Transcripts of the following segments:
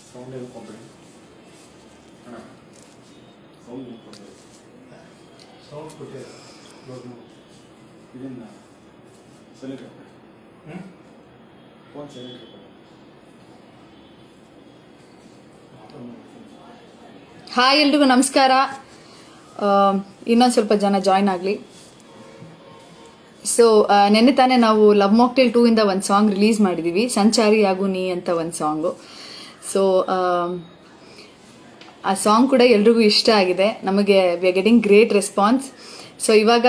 Sound ಹೇಳ್ಕೊಂಬಿಡಿ ಅಣ್ಣ. Sound ಹೇಳ್ಕೊಂಬಿಡಿ. Sound ಕೊಟ್ಟೆ ಇದನ್ನ ಸೈಲೆಂಟ್ ಹಾಕ್ಬಿಡಿ. ಫೋನ್ ಸೈಲೆಂಟ್ ಹಾಕ್ಬಿಡಿ. ಹಾಯ್ ಎಲ್ರಿಗೂ ನಮಸ್ಕಾರ. ಇನ್ನೊಂದು ಸ್ವಲ್ಪ ಜನ ಜಾಯ್ನ್ ಆಗಲಿ. ಸೊ ನೆನ್ನೆ ತಾನೇ ನಾವು ಲವ್ ಮಾಕ್ಟೇಲ್ 2 ಇಂದ ಒಂದು ಸಾಂಗ್ ರಿಲೀಸ್ ಮಾಡಿದ್ದೀವಿ, ಸಂಚಾರಿ ಆಗು ನೀ ಅಂತ ಒಂದು ಸಾಂಗು. ಸೊ ಆ ಸಾಂಗ್ ಕೂಡ ಎಲ್ರಿಗೂ ಇಷ್ಟ ಆಗಿದೆ. ನಮಗೆ we are getting great response. So ಇವಾಗ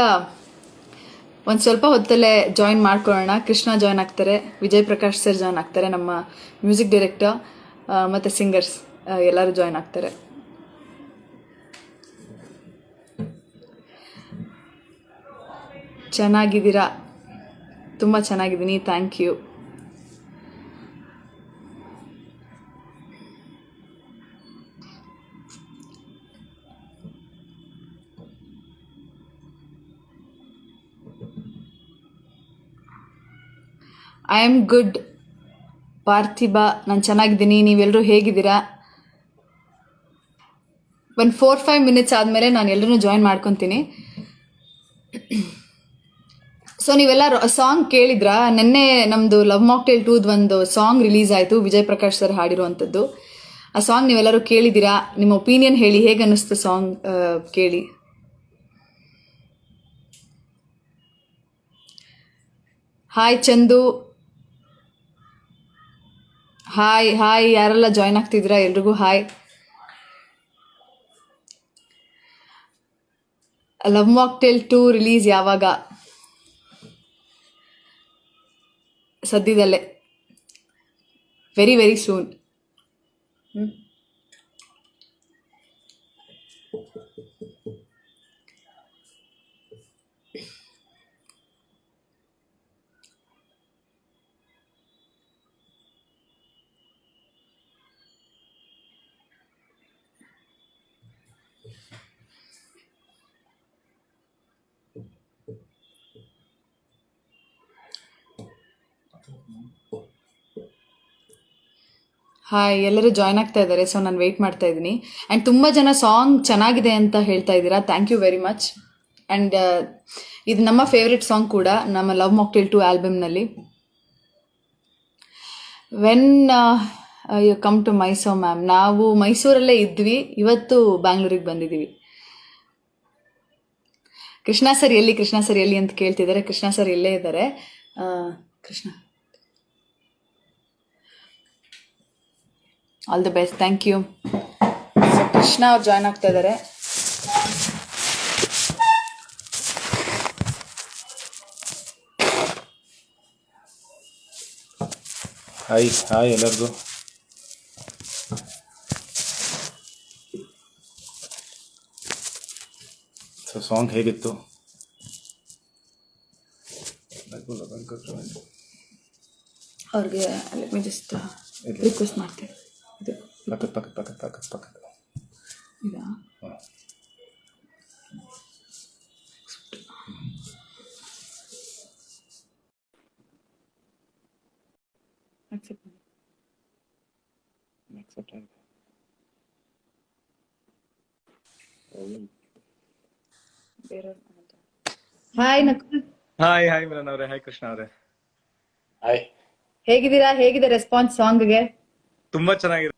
ಒಂದು ಸ್ವಲ್ಪ ಹೊತ್ತಲ್ಲೇ ಜಾಯಿನ್ ಮಾಡ್ಕೊಳ್ಳೋಣ. ಕೃಷ್ಣ ಜಾಯ್ನ್ ಆಗ್ತಾರೆ, ವಿಜಯ್ ಪ್ರಕಾಶ್ ಸರ್ ಜಾಯ್ನ್ ಆಗ್ತಾರೆ, ನಮ್ಮ ಮ್ಯೂಸಿಕ್ ಡೈರೆಕ್ಟರ್ ಮತ್ತು ಸಿಂಗರ್ಸ್ ಎಲ್ಲರೂ ಜಾಯ್ನ್ ಆಗ್ತಾರೆ. ಚೆನ್ನಾಗಿದ್ದೀರಾ? ತುಂಬ ಚೆನ್ನಾಗಿದ್ದೀನಿ, thank you. I am good Parthiba, ನಾನು ಚೆನ್ನಾಗಿದ್ದೀನಿ. ನೀವೆಲ್ಲರೂ ಹೇಗಿದ್ದೀರಾ? ಒಂದು 4-5 ಮಿನಿಟ್ಸ್ ಆದಮೇಲೆ ನಾನು ಎಲ್ಲರೂ ಜಾಯಿನ್ ಮಾಡ್ಕೊತೀನಿ. ಸೊ ನೀವೆಲ್ಲ ಸಾಂಗ್ ಕೇಳಿದ್ರಾ? ನೆನ್ನೆ ನಮ್ಮದು ಲವ್ ಮಾಕ್ಟೇಲ್ 2 ಒಂದು ಸಾಂಗ್ ರಿಲೀಸ್ ಆಯಿತು, ವಿಜಯ್ ಪ್ರಕಾಶ್ ಸರ್ ಹಾಡಿರುವಂಥದ್ದು. ಆ ಸಾಂಗ್ ನೀವೆಲ್ಲರೂ ಕೇಳಿದ್ದೀರಾ? ನಿಮ್ಮ ಒಪಿನಿಯನ್ ಹೇಳಿ, ಹೇಗೆ ಅನ್ನಿಸ್ತು ಸಾಂಗ್ ಕೇಳಿ. ಹಾಯ್ ಚಂದು, ಹಾಯ್ ಹಾಯ್, ಯಾರೆಲ್ಲ ಜಾಯ್ನ್ ಆಗ್ತಿದ್ದೀರಾ ಎಲ್ರಿಗೂ ಹಾಯ್. ಲವ್ ಮಾಕ್ಟೇಲ್ 2 ರಿಲೀಸ್ ಯಾವಾಗ? ಸದ್ಯದಲ್ಲೇ, ವೆರಿ ವೆರಿ ಸೂನ್. ಹಾಯ್, ಎಲ್ಲರೂ ಜಾಯ್ನ್ ಆಗ್ತಾ ಇದ್ದಾರೆ. ಸೊ ನಾನು ವೆಯ್ಟ್ ಮಾಡ್ತಾ ಇದ್ದೀನಿ. ಆ್ಯಂಡ್ ತುಂಬ ಜನ ಸಾಂಗ್ ಚೆನ್ನಾಗಿದೆ ಅಂತ ಹೇಳ್ತಾ ಇದ್ದೀರಾ, thank you very much. And ಇದು ನಮ್ಮ ಫೇವ್ರೆಟ್ ಸಾಂಗ್ ಕೂಡ ನಮ್ಮ ಲವ್ ಮಾಕ್ಟೇಲ್ 2 ಆಲ್ಬಮ್ನಲ್ಲಿ. When you come to Mysuru ma'am? ನಾವು ಮೈಸೂರಲ್ಲೇ ಇದ್ವಿ, ಇವತ್ತು ಬ್ಯಾಂಗ್ಳೂರಿಗೆ ಬಂದಿದ್ದೀವಿ. ಕೃಷ್ಣ ಸರ್ ಎಲ್ಲಿ, ಕೃಷ್ಣ ಸರ್ ಎಲ್ಲಿ ಅಂತ ಕೇಳ್ತಿದ್ದಾರೆ. ಕೃಷ್ಣ ಸರ್ ಇಲ್ಲೇ ಇದ್ದಾರೆ. Krishna, all the best, thank you. So Krishna ಅವ್ರು ಜಾಯ್ನ್ ಆಗ್ತಾ ಇದ್ದಾರೆ. ಹಾಯ್ ಹಾಯ್ ಎಲ್ಲರಿಗೂ. ಸೊ ಸಾಂಗ್ ಹೇಗಿತ್ತು? ಅವ್ರಿಗೆ ಜಸ್ಟ್ ರಿಕ್ವೆಸ್ಟ್ ಮಾಡ್ತೀನಿ. ಇದು ಪಕ್ಕ ಇದಾ? Hi Nakul. Hi hi Milan ಅವರೇ, ಹಾಯ್ ಕೃಷ್ಣ ಅವರೇ. ಹಾಯ್, ಹೇಗಿದ್ದೀರಾ? ಹೇಗಿದೆ ರೆಸ್ಪಾನ್ಸ್ ಸಾಂಗ್ಗೆ? ತುಂಬಾ ಚೆನ್ನಾಗಿದೆ,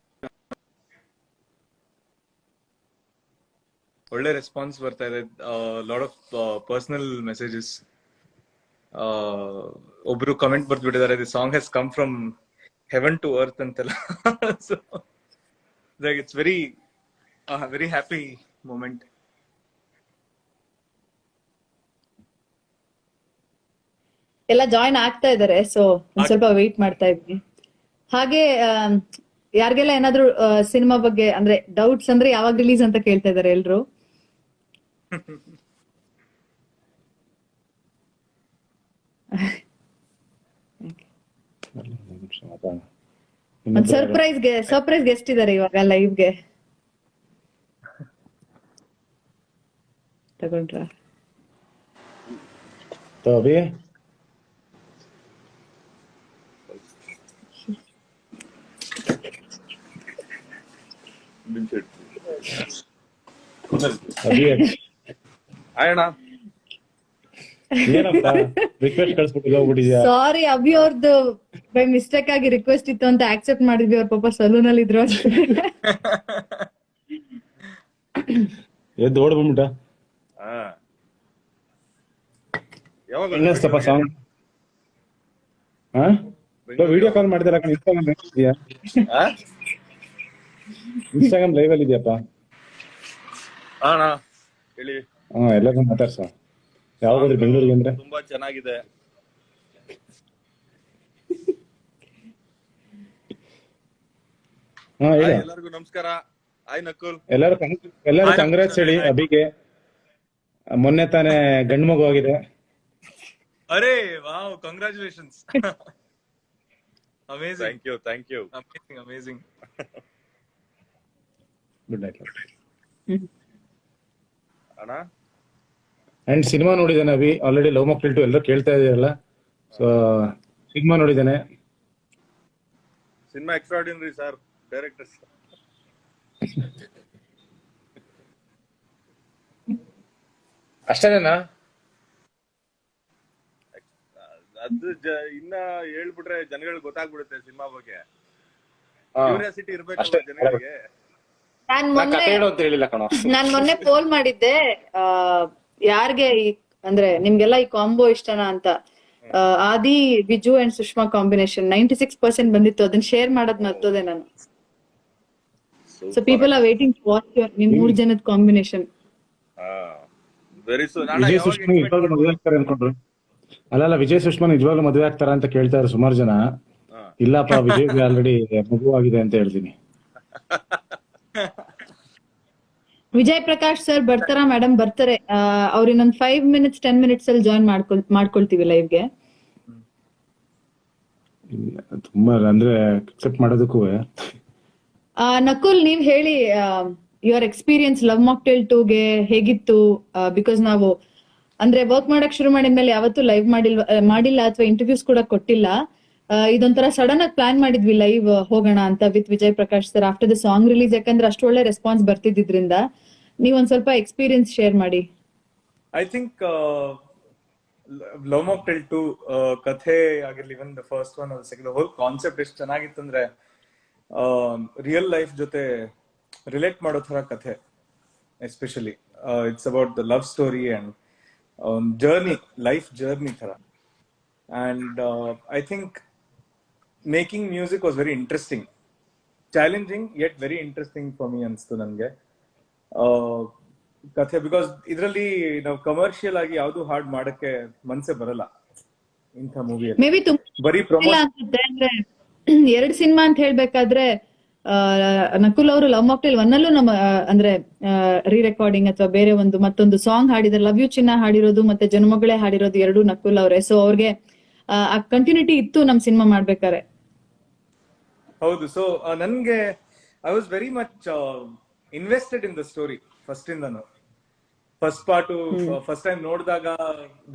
ಒಳ್ಳೆ ರೆಸ್ಪಾನ್ಸ್ ಬರ್ತಾ ಇದೆ. Lot of personal messages. ಒಬ್ರು ಕಮೆಂಟ್ ಬರ್ದ್ಬಿಟ್ಟಿದ್ದಾರೆ, the song has come from heaven to earth ಅಂತೆಲ್ಲ. So it's very very happy moment. ಎಲ್ಲ ಜಾಯ್ನ್ ಆಗ್ತಾ ಇದ್ದಾರೆ. ಸೊ ಒಂದ್ ಸ್ವಲ್ಪ ವೆಯ್ಟ್ ಮಾಡ್ತಾ ಇದ್ವಿ. ಹಾಗೆ ಯಾರಿಗೆಲ್ಲ ಏನಾದ್ರು ಸಿನಿಮಾ ಬಗ್ಗೆ ಅಂದ್ರೆ ಡೌಟ್ಸ್ ಅಂದ್ರೆ ಯಾವಾಗ ರಿಲೀಸ್ ಅಂತ ಕೇಳ್ತಾ ಇದಾರೆ ಎಲ್ರು. ಒಂದ್ ಸರ್ಪ್ರೈಸ್ ಗೆಸ್ಟ್ ಇದಾರೆ ಇವಾಗ ಲೈವ್ಗೆ. ತಗೊಂಡ್ರ? तो अभी ಅಭಿ ಅಣ್ಣ ಏನಪ್ಪ ರಿಕ್ವೆಸ್ಟ್ ಕಳ್ಸ್ಬಿಟ್ಟು ಹೋಗ್ಬಿಟ್ಟಿದ್ಯಾ? ಸಾರಿ, ಅಭಿ ಅವ್ರದ್ದು ಬೈ ಮಿಸ್ಟೇಕ್ ಆಗಿ ರಿಕ್ವೆಸ್ಟ್ ಇತ್ತು ಅಂತ ಆಕ್ಸೆಪ್ಟ್ ಮಾಡಿದ್ವಿ. ಅವ್ರ ಪಾಪ ಸಲೂನ್ ಅಲ್ಲಿ ಇದ್ರು ಅಷ್ಟೇ. ಎದ್ದು ಓಡ್ ಬಂದ್ಬಿಟ್ಟ. ಯಾವಾಗ ಹೆಂಗಸ್ತಪ್ಪ ಸಾಂಗ್? ವಿಡಿಯೋ ಕಾಲ್ ಮಾಡಿದಾರ? ಇನ್ಸ್ಟಾಗ್ರಾಮ್ ಇದೆಯಾ? ಇನ್ಸ್ಟಾಗ್ರಾಮ್ ಲೈವ್ ಅಲ್ಲಿ ಇದೆಯಪ್ಪ? ಅಣ್ಣ ಹೇಳಿ. ಎಲ್ಲರೂ ಮಾತಾಡ್ಸ. ಯಾವಾಗ ಹೋದ್ರಿ ಬೆಂಗಳೂರಿಗೆ? ಅಂದ್ರೆ ತುಂಬಾ ಚೆನ್ನಾಗಿದೆ. ಹೇಳಿ. ಎಲ್ಲರಿಗೂ ನಮಸ್ಕಾರ. ಹಾಯ್ ನಕುಲ್. ಎಲ್ಲರೂ ಕಂಗ್ರಾಟ್ಸ್ ಹೇಳಿ ಅಭಿಗೆ. ಮೊನ್ನೆ ತಾನೇ ಗಂಡು ಮಗು ಆಗಿದೆ. ಅರೆ wow, congratulations. Amazing. Thank you. Amazing. Good night ಅಣ್ಣ. ಅಂಡ್ ಸಿನಿಮಾ ನೋಡಿದಾನೆ ಅಭಿ ಆಲ್ರೆಡಿ. ಲವ್ ಮಾಕ್ಟೇಲ್ 2 ಎಲ್ಲರೂ ಕೇಳ್ತಾ ಇದೀರಲ್ಲ, ಸೊ ಸಿನಿಮಾ ನೋಡಿದಾನೆ. Cinema extraordinary sir. ಡೈರೆಕ್ಟರ್ಸ್ ಅಷ್ಟೇನಾ? ಅದು ಇನ್ನ ಹೇಳ್ಬಿಟ್ರೆ ಜನಗಳಿಗೆ ಗೊತ್ತಾಗ್ಬಿಡುತ್ತೆ ಸಿನಿಮಾ ಬಗ್ಗೆ. ಕ್ಯೂರಿಯಾಸಿಟಿ ಇರ್ಬೇಕಲ್ಲ ಜನಗಳಿಗೆ. ನಾನ್ ಮೊನ್ನೆ ಪೋಲ್ ಮಾಡಿದ್ದೆ, ಯಾರ್ಗೆ ಅಂದ್ರೆ ನಿಮ್ಗೆಲ್ಲ ಈ ಕಾಂಬೋ ಇಷ್ಟನಾ ಅಂತ. ಆದಿ, ವಿಜು ಅಂಡ್ ಸುಷ್ಮಾ ಕಾಂಬಿನೇಷನ್ 96% ಬಂದಿತ್ತು. ಅದನ್ನ ಶೇರ್ ಮಾಡೋದ್ ಮರ್ತೋದೆ ನಾನು. So people are waiting to watch your ನಿಮ್ 3 ಜನದ combination. Very soon. Vijay Sushma ನಿಜವಾಗ್ಲೂ ಮದುವೆ ಆಗ್ತಾರೆ ಅನ್ಕೊಂಡ್ರು. ಅಲ್ಲ, ವಿಜಯ್ ಸುಷ್ಮಾ ನಿಜವಾಗ್ಲೂ ಮದುವೆ ಆಗ್ತಾರ ಅಂತ ಕೇಳ್ತಾರೆ ಸುಮಾರು ಜನ. ಇಲ್ಲಪ್ಪ, ವಿಜಯ್ ಆಲ್ರೆಡಿ ಮಗು ಆಗಿದೆ ಅಂತ ಹೇಳ್ತೀನಿ. ವಿಜಯ್ ಪ್ರಕಾಶ್ ಸರ್ ಬರ್ತಾರಾ? ಮೇಡಮ್ ಬರ್ತಾರೆ. ಅವ್ರ ಇನ್ನೊಂದ್ 5 minutes 10 minutes ಅಲ್ಲಿ ಜಾಯಿನ್ ಮಾಡ್ಕೊಳ್ತೀವಿ ಲೈವ್ಗೆ. ತುಂಬಾ ಅಂದ್ರೆ ಅಕ್ಸೆಪ್ಟ್ ಮಾಡೋದಕ್ಕೂ. ನಕುಲ್, ನೀವ್ ಹೇಳಿ ಯುವರ್ ಎಕ್ಸ್ಪೀರಿಯನ್ಸ್ ಲವ್ ಮಾಕ್ಟೇಲ್ 2ಗೆ ಹೇಗಿತ್ತು? ಬಿಕಾಸ್ ನಾವು ಅಂದ್ರೆ ವರ್ಕ್ ಮಾಡಕ್ ಶುರು ಮಾಡಿದ್ಮೇಲೆ ಯಾವತ್ತೂ ಲೈವ್ ಮಾಡಿಲ್ಲ ಅಥವಾ ಇಂಟರ್ವ್ಯೂಸ್ ಕೂಡ ಕೊಟ್ಟಿಲ್ಲ. ಇದೊಂಥರ ಸಡನ್ ಆಗಿ ಪ್ಲಾನ್ ಮಾಡಿದ್ವಿ ಲೈವ್ ಹೋಗೋಣ ಅಂತ with Vijay Prakash sir after the song release. ಯಾಕಂದ್ರೆ ಅಷ್ಟು ಒಳ್ಳೆ ರೆಸ್ಪಾನ್ಸ್ ಬರ್ತಿದ್ರಿಂದ ನೀವ್ ಒಂದ್ ಸ್ವಲ್ಪ ಎಕ್ಸ್ಪೀರಿಯನ್ಸ್ ಶೇರ್ ಮಾಡಿ. ಐ ಥಿಂಕ್ ಲವ್ ಮಾಕ್ಟೇಲ್ 2 ಕಥೆ ಆಗಿರ್ಲಿ, even the first one second, whole concept ಎಷ್ಟು ಚೆನ್ನಾಗಿತ್ತಂದ್ರೆ ರಿಯಲ್ ಲೈಫ್ ಜೊತೆ ರಿಲೇಟ್ ಮಾಡೋ ತರ ಕಥೆ. Especially it's about the love story and journey, life journey ತರ. And I think making music was very interesting, challenging yet very interesting for me ಅನ್ಸ್ತು ನನ್ಗೆ ಕಥೆ. ಬಿಕಾಸ್ ಇದರಲ್ಲಿ ನಾವು ಕಮರ್ಷಿಯಲ್ ಆಗಿ ಯಾವ್ದು ಹಾಡ್ ಮಾಡಕ್ಕೆ ಮನ್ಸೆ ಬರಲ್ಲ ಇಂಥ ಮೂವಿಯಲ್ಲಿ. ಮೇ ಬಿ ಬರೀ ಅನ್ಸುತ್ತೆ. ಅಂದ್ರೆ 2 ಸಿನಿಮಾ ಅಂತ ಹೇಳ್ಬೇಕಾದ್ರೆ ನಕುಲ್ ಅವರು ಲವ್ ಮಾಕ್ಟೇಲ್ 1 ಅಲ್ಲೂ ನಮ್ಮ ಅಂದ್ರೆ ರೀ ರೆಕಾರ್ಡಿಂಗ್ ಅಥವಾ ಬೇರೆ ಮತ್ತೊಂದು ಸಾಂಗ್ ಹಾಡಿದ್ರೆ, ಲವ್ ಯು ಚಿನ್ನ ಹಾಡಿರೋದು ಮತ್ತೆ ಜನ್ಮಗಳೇ ಹಾಡಿರೋದು 2 ನಕುಲ್ ಅವರೇ. ಸೊ ಅವ್ರಿಗೆ ಆ ಕಂಟಿನ್ಯೂಟಿ ಇತ್ತು ನಮ್ ಸಿನಿಮಾ ಮಾಡ್ಬೇಕಾರೆ. ಹೌದು. ಸೊ ನನ್ಗೆ I was very much invested in the story first ಇಂದನು. ಫಸ್ಟ್ ಪಾರ್ಟ್ ಫಸ್ಟ್ ಟೈಮ್ ನೋಡಿದಾಗ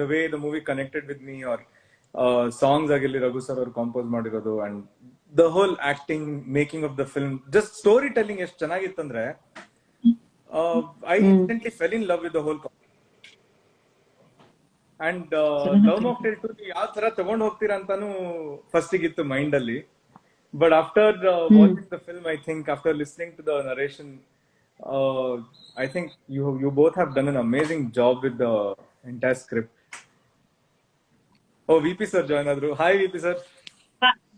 the way the movie connected with me, or songs ಆಗಿರ್ಲಿ ರಘು ಸರ್ ಅವ್ರು ಕಂಪೋಸ್ ಮಾಡಿರೋದು, and the whole acting, making of the film, just story telling ಎಷ್ಟು ಚೆನ್ನಾಗಿತ್ತಂದ್ರೆ I instantly fell in love with the whole. And Love mocktail 2 ಯಾವ ತರ ತಗೊಂಡ್ ಹೋಗ್ತೀರಾ ಅಂತಾನು ಫಸ್ಟ್ ಇತ್ತು ಮೈಂಡ್ ಅಲ್ಲಿ. But after watching the film, I think after listening to the narration, I think you both have done an amazing job with the entire script. Oh, VP sir join adru. Hi VP sir.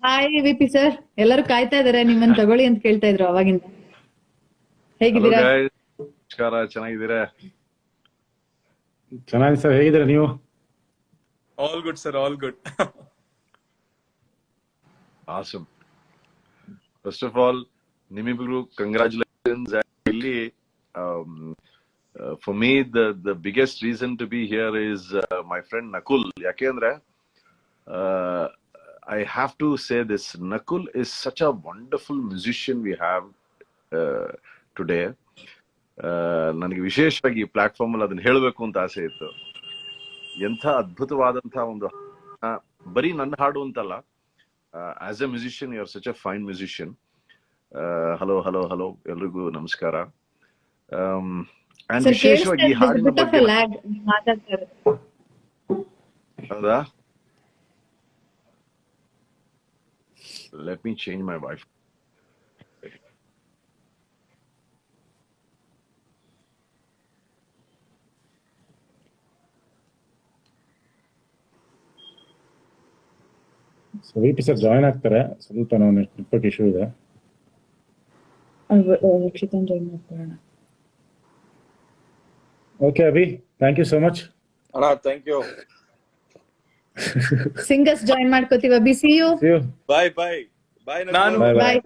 Hi VP sir. ಎಲ್ಲರೂ ಕಾಯ್ತಾ ಇದಾರೆ ನಿಮ್ಮನ್ನ ತಗೊಳ್ಳಿ ಅಂತ ಕೇಳ್ತಾ ಇದ್ರು ಅವಾಗಿಂದ. ಹೇಗಿದ್ದೀರಾ? ನಮಸ್ಕಾರ, ಚೆನ್ನಾಗಿದ್ದೀರಾ? ಚೆನ್ನಾಗಿ ಸರ್, ಹೇಗಿದ್ದೀರಾ ನೀವು? All good sir, all good. Awesome. First of all, ನಿಮ್ಮಿಬ್ರು congratulations. Really, for me the biggest reason to be here is my friend Nakul. Yakendre I have to say this, Nakul is such a wonderful musician we have today. ನನಗೆ ವಿಶೇಷವಾಗಿ ಈ platform ಅಲ್ಲಿ ಅದನ್ನ ಹೇಳಬೇಕು ಅಂತ ಆಸೆ ಇತ್ತು. ಎಂಥ ಅದ್ಭುತವಾದಂತಹ ಒಂದು, ಬರೀ ನನ್ನ ಹಾಡು ಅಂತಲ್ಲ, as a musician you are such a fine musician. Hello hello hello, ಎಲ್ರಿಗೂ ನಮಸ್ಕಾರ. ಅಂಡ್ ಸರ್ ವಿಶೇಷವಾಗಿ ಈ ಹಾಡಿನ ಬಗ್ಗೆ ಮಾತಾಡ್ತಾರೆ. ಹೌದಾ? Let me change my wife. V P sir join ಆಗ್ತಾರೆ, ಸ್ವಲ್ಪ ನಾವು ನೆಟ್ವರ್ಕ್ ಇಶ್ಯೂ ಇದೆ. ರಕ್ಷಿತನ್ ಜಾಯ್ನ್ ಮಾಡ್ಕೊಳ್ಳೋಣ. Okay Abhi, thank you so much. ಅಣ್ಣ ಥ್ಯಾಂಕ್ ಯು. ಸಿಂಗರ್ಸ್ ಜಾಯಿನ್ ಮಾಡ್ಕೋತೀವಿ Abhi. See you. Bye bye bye. ನಾನು ಬಾಯ್.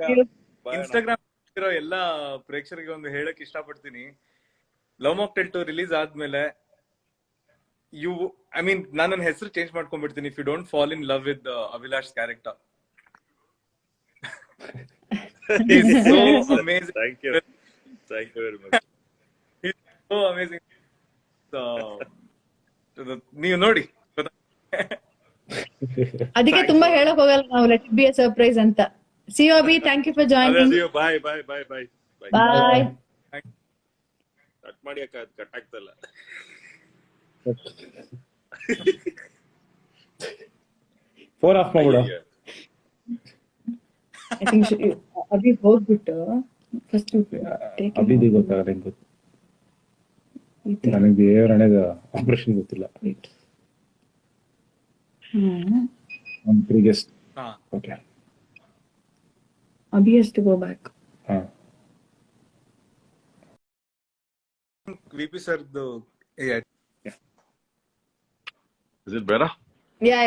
ಇನ್ಸ್ಟಾಗ್ರಾಮ್ ಇರೋ ಎಲ್ಲಾ ಪ್ರೇಕ್ಷಕರಿಗೆ ಒಂದು ಹೇಳಕ್ ಇಷ್ಟಪಡ್ತೀನಿ, ಲವ್ ಮಾಕ್ಟೇಲ್ 2 ರಿಲೀಸ್ ಆದ್ಮೇಲೆ ಐ ಮೀನ್ ನಾನು ನನ್ನ ಹೆಸರು ಚೇಂಜ್ ಮಾಡ್ಕೊಂಡ್ಬಿಡ್ತೀನಿ. If you don't fall in love with Abhilash character. He's so amazing. Thank you very much. He's so amazing. ನೀವು ನೋಡಿ. ಅದಕ್ಕೆ ತುಂಬಾ ಹೇಳಕ್ ಹೋಗಲ್ಲ ನಾವು, let it be a surprise ಅಂತ. See you Abhi, thank you for joining. Bye. Bye. Cut ಮಾಡಿ ಅಕ್ಕ, ಅದು ಕಟ್ ಆಗ್ತಲ್ಲ. 4 ಆಫ್ ಮಾಡ್ಬಿಡು. ಐ ಥಿಂಕ್ ಅಭಿ ಹೋಗ್ಬಿಟ್ಟು ಫಸ್ಟ್ ಅಭಿದಿ ಗೊತ್ತಾಗಲ್ಲ, ಹೆಂಗ್ ಗೊತ್ತು ನನಗೆ ದೇವರಣೆದ ಆಪರೇಷನ್ ಗೊತ್ತಿಲ್ಲ. ಒಂದು ಪ್ರೀಗೆಸ್ಟ್. Okay, Abhi has to go back. VP ಸರ್ದು Is it better? Yeah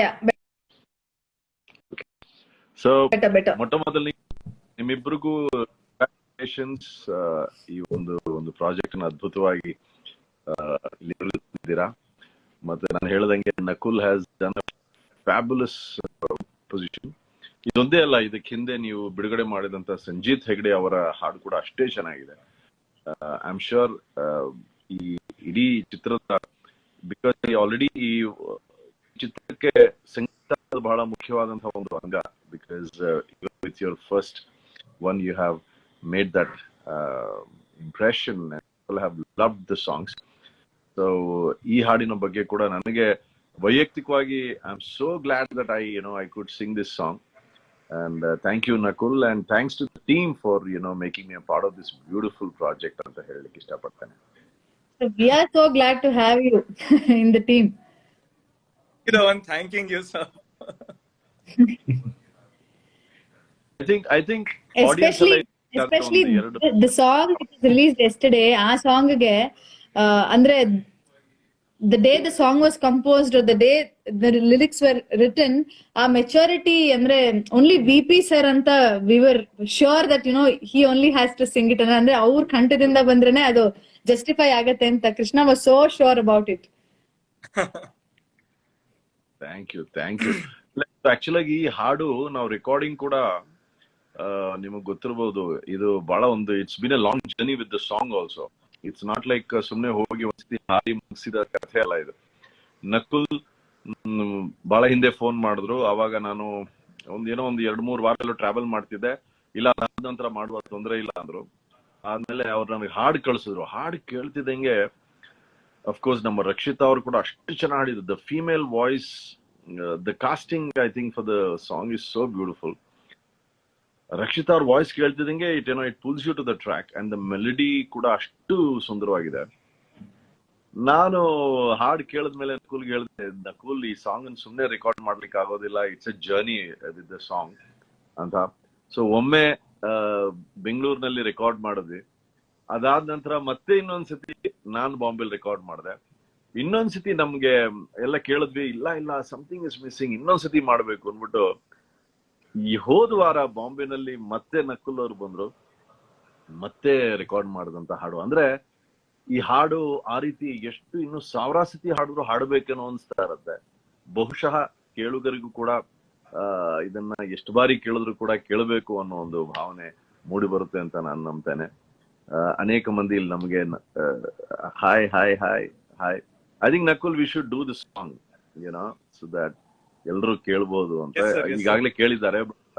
So, better. ಮೊಟ್ಟ ಮೊದಲನೇ ನಿಮ್ಮಿಬ್ರಿಗೂ congratulations. ಈ ಒಂದು ಪ್ರಾಜೆಕ್ಟ್ ನ ಅದ್ಭುತವಾಗಿ ಇಲ್ಲಿ ನಿರ್ವಹಿಸಿದ್ದೀರಾ. ಮತ್ತೆ ನಾನು ಹೇಳ್ದಂಗೆ Nakul has done a fabulous position. ಇದೊಂದೇ ಅಲ್ಲ, ಇದಕ್ಕೆ ಹಿಂದೆ ನೀವು ಬಿಡುಗಡೆ ಮಾಡಿದಂತ ಸಂಜೀತ್ ಹೆಗ್ಡೆ ಅವರ ಹಾಡು ಕೂಡ ಅಷ್ಟೇ ಚೆನ್ನಾಗಿದೆ. ಐ ಆಮ್ ಶ್ಯೂರ್ ಈ ಇಡೀ ಚಿತ್ರದ, ಬಿಕಾಸ್ ಆಲ್ರೆಡಿ ಈ ಚಿತ್ರಕ್ಕೆ ಸಂಗೀತ ಬಹಳ ಮುಖ್ಯವಾದಂತಹ ಒಂದು ಅಂಗ. Because with your first one you have made that impression, people have loved the songs. So ಈ ಹಾಡಿನ ಬಗ್ಗೆ ಕೂಡ ನನಗೆ ವೈಯಕ್ತಿಕವಾಗಿ I am so glad that I could sing this song. And thank you Nakul, and thanks to the team for making me a part of this beautiful project anta helike ishtapadtene. So we are so glad to have you in the team. the one thanking you sir. I think especially the song which was released yesterday, ಆ song ಗೆ ಅಂದ್ರೆ the day the song was composed or the day the lyrics were written, a maturity andre only VP sir anta we were sure that he only has to sing it andre ಅವ್ರ ಕಂಠದಿಂದ ಬಂದ್ರೇನೆ ಅದು justify ಆಗತ್ತೆ ಅಂತ. Krishna was so sure about it. Thank you. Actually ಈ ಹಾಡು ನಾವು recording ಕೂಡ ನಿಮಗೆ ಗೊತ್ತಿರಬಹುದು, ಇದು ಬಹಳ ಒಂದು it's been A long journey with the song also. It's not like ಸುಮ್ನೆ ಹೋಗಿ ಒಂದ್ಸತಿ ಹಾಡಿ ಮುಗಿಸಿದ ಕಥೆ ಅಲ್ಲ ಇದು. ನಕುಲ್ ಬಹಳ ಹಿಂದೆ ಫೋನ್ ಮಾಡಿದ್ರು, ಅವಾಗ ನಾನು ಒಂದು 2-3 ವಾರ ಟ್ರಾವೆಲ್ ಮಾಡ್ತಿದ್ದೆ. ಇಲ್ಲ ಅದಾದ ನಂತರ ಮಾಡುವ ತೊಂದರೆ ಇಲ್ಲ ಅಂದ್ರು. ಆದ್ಮೇಲೆ ಅವ್ರು ನನಗೆ ಹಾಡು ಕಳ್ಸಿದ್ರು. ಹಾಡು ಕೇಳ್ತಿದ್ದಂಗೆ ಅಫ್ಕೋರ್ಸ್ ನಮ್ಮ ರಕ್ಷಿತಾ ಅವರು ಕೂಡ ಅಷ್ಟು ಚೆನ್ನಾಗಿ ಹಾಡಿದ್ರು. The female voice, the casting I think for the song is so beautiful. Rakshita ಅವ್ರ ವಾಯ್ಸ್ ಕೇಳ್ತಿದ್ದಂಗೆ it pulls you to the track, and the melody ಕೂಡ ಅಷ್ಟು ಸುಂದರವಾಗಿದೆ. ನಾನು ಹಾಡು ಕೇಳಿದ್ಮೇಲೆ ನಕುಲ್ಗೆ ಹೇಳಿದೆ, ನಕುಲ್ ಈ ಸಾಂಗ್ ಅನ್ನು ಸುಮ್ಮನೆ ರೆಕಾರ್ಡ್ ಮಾಡ್ಲಿಕ್ಕೆ ಆಗೋದಿಲ್ಲ, it's A journey with the song ಅಂತ. ಸೊ ಒಮ್ಮೆ ಬೆಂಗಳೂರಿನಲ್ಲಿ ರೆಕಾರ್ಡ್ ಮಾಡಿದ್ವಿ. ಅದಾದ ನಂತರ ಮತ್ತೆ ಇನ್ನೊಂದ್ಸತಿ ನಾನು ಬಾಂಬೆಲ್ ರೆಕಾರ್ಡ್ ಮಾಡಿದೆ. ಇನ್ನೊಂದ್ಸತಿ ನಮ್ಗೆ ಎಲ್ಲ ಕೇಳಿದ್ವಿ, ಇಲ್ಲ ಸಮಥಿಂಗ್ ಇಸ್ ಮಿಸ್ಸಿಂಗ್, ಇನ್ನೊಂದ್ಸತಿ ಮಾಡ್ಬೇಕು ಅಂದ್ಬಿಟ್ಟು ಈ ಹೋದ ವಾರ ಬಾಂಬೆನಲ್ಲಿ ಮತ್ತೆ ನಕುಲ್ ಅವ್ರು ಬಂದ್ರು, ಮತ್ತೆ ರೆಕಾರ್ಡ್ ಮಾಡಿದಂತ ಹಾಡು. ಅಂದ್ರೆ ಈ ಹಾಡು ಆ ರೀತಿ ಎಷ್ಟು ಇನ್ನು 1000 ಸತಿ ಹಾಡಿದ್ರು ಹಾಡಬೇಕೇನೋ ಅನ್ಸ್ತಾ ಇರತ್ತೆ. ಬಹುಶಃ ಕೇಳುಗರಿಗೂ ಕೂಡ ಇದನ್ನ ಎಷ್ಟು ಬಾರಿ ಕೇಳಿದ್ರು ಕೂಡ ಕೇಳಬೇಕು ಅನ್ನೋ ಒಂದು ಭಾವನೆ ಮೂಡಿ ಬರುತ್ತೆ ಅಂತ ನಾನು ನಂಬ್ತೇನೆ. ಅನೇಕ ಮಂದಿ ಇಲ್ಲಿ ನಮ್ಗೆ hi hi hi hi I think Nakul we should do the song so that ಎಲ್ರು ಕೇಳ್ಬೋದು ಅಂತ. ಈಗಾಗ್ಲೇ ಕೇಳಿದ್ದಾರೆ, ಬಟ್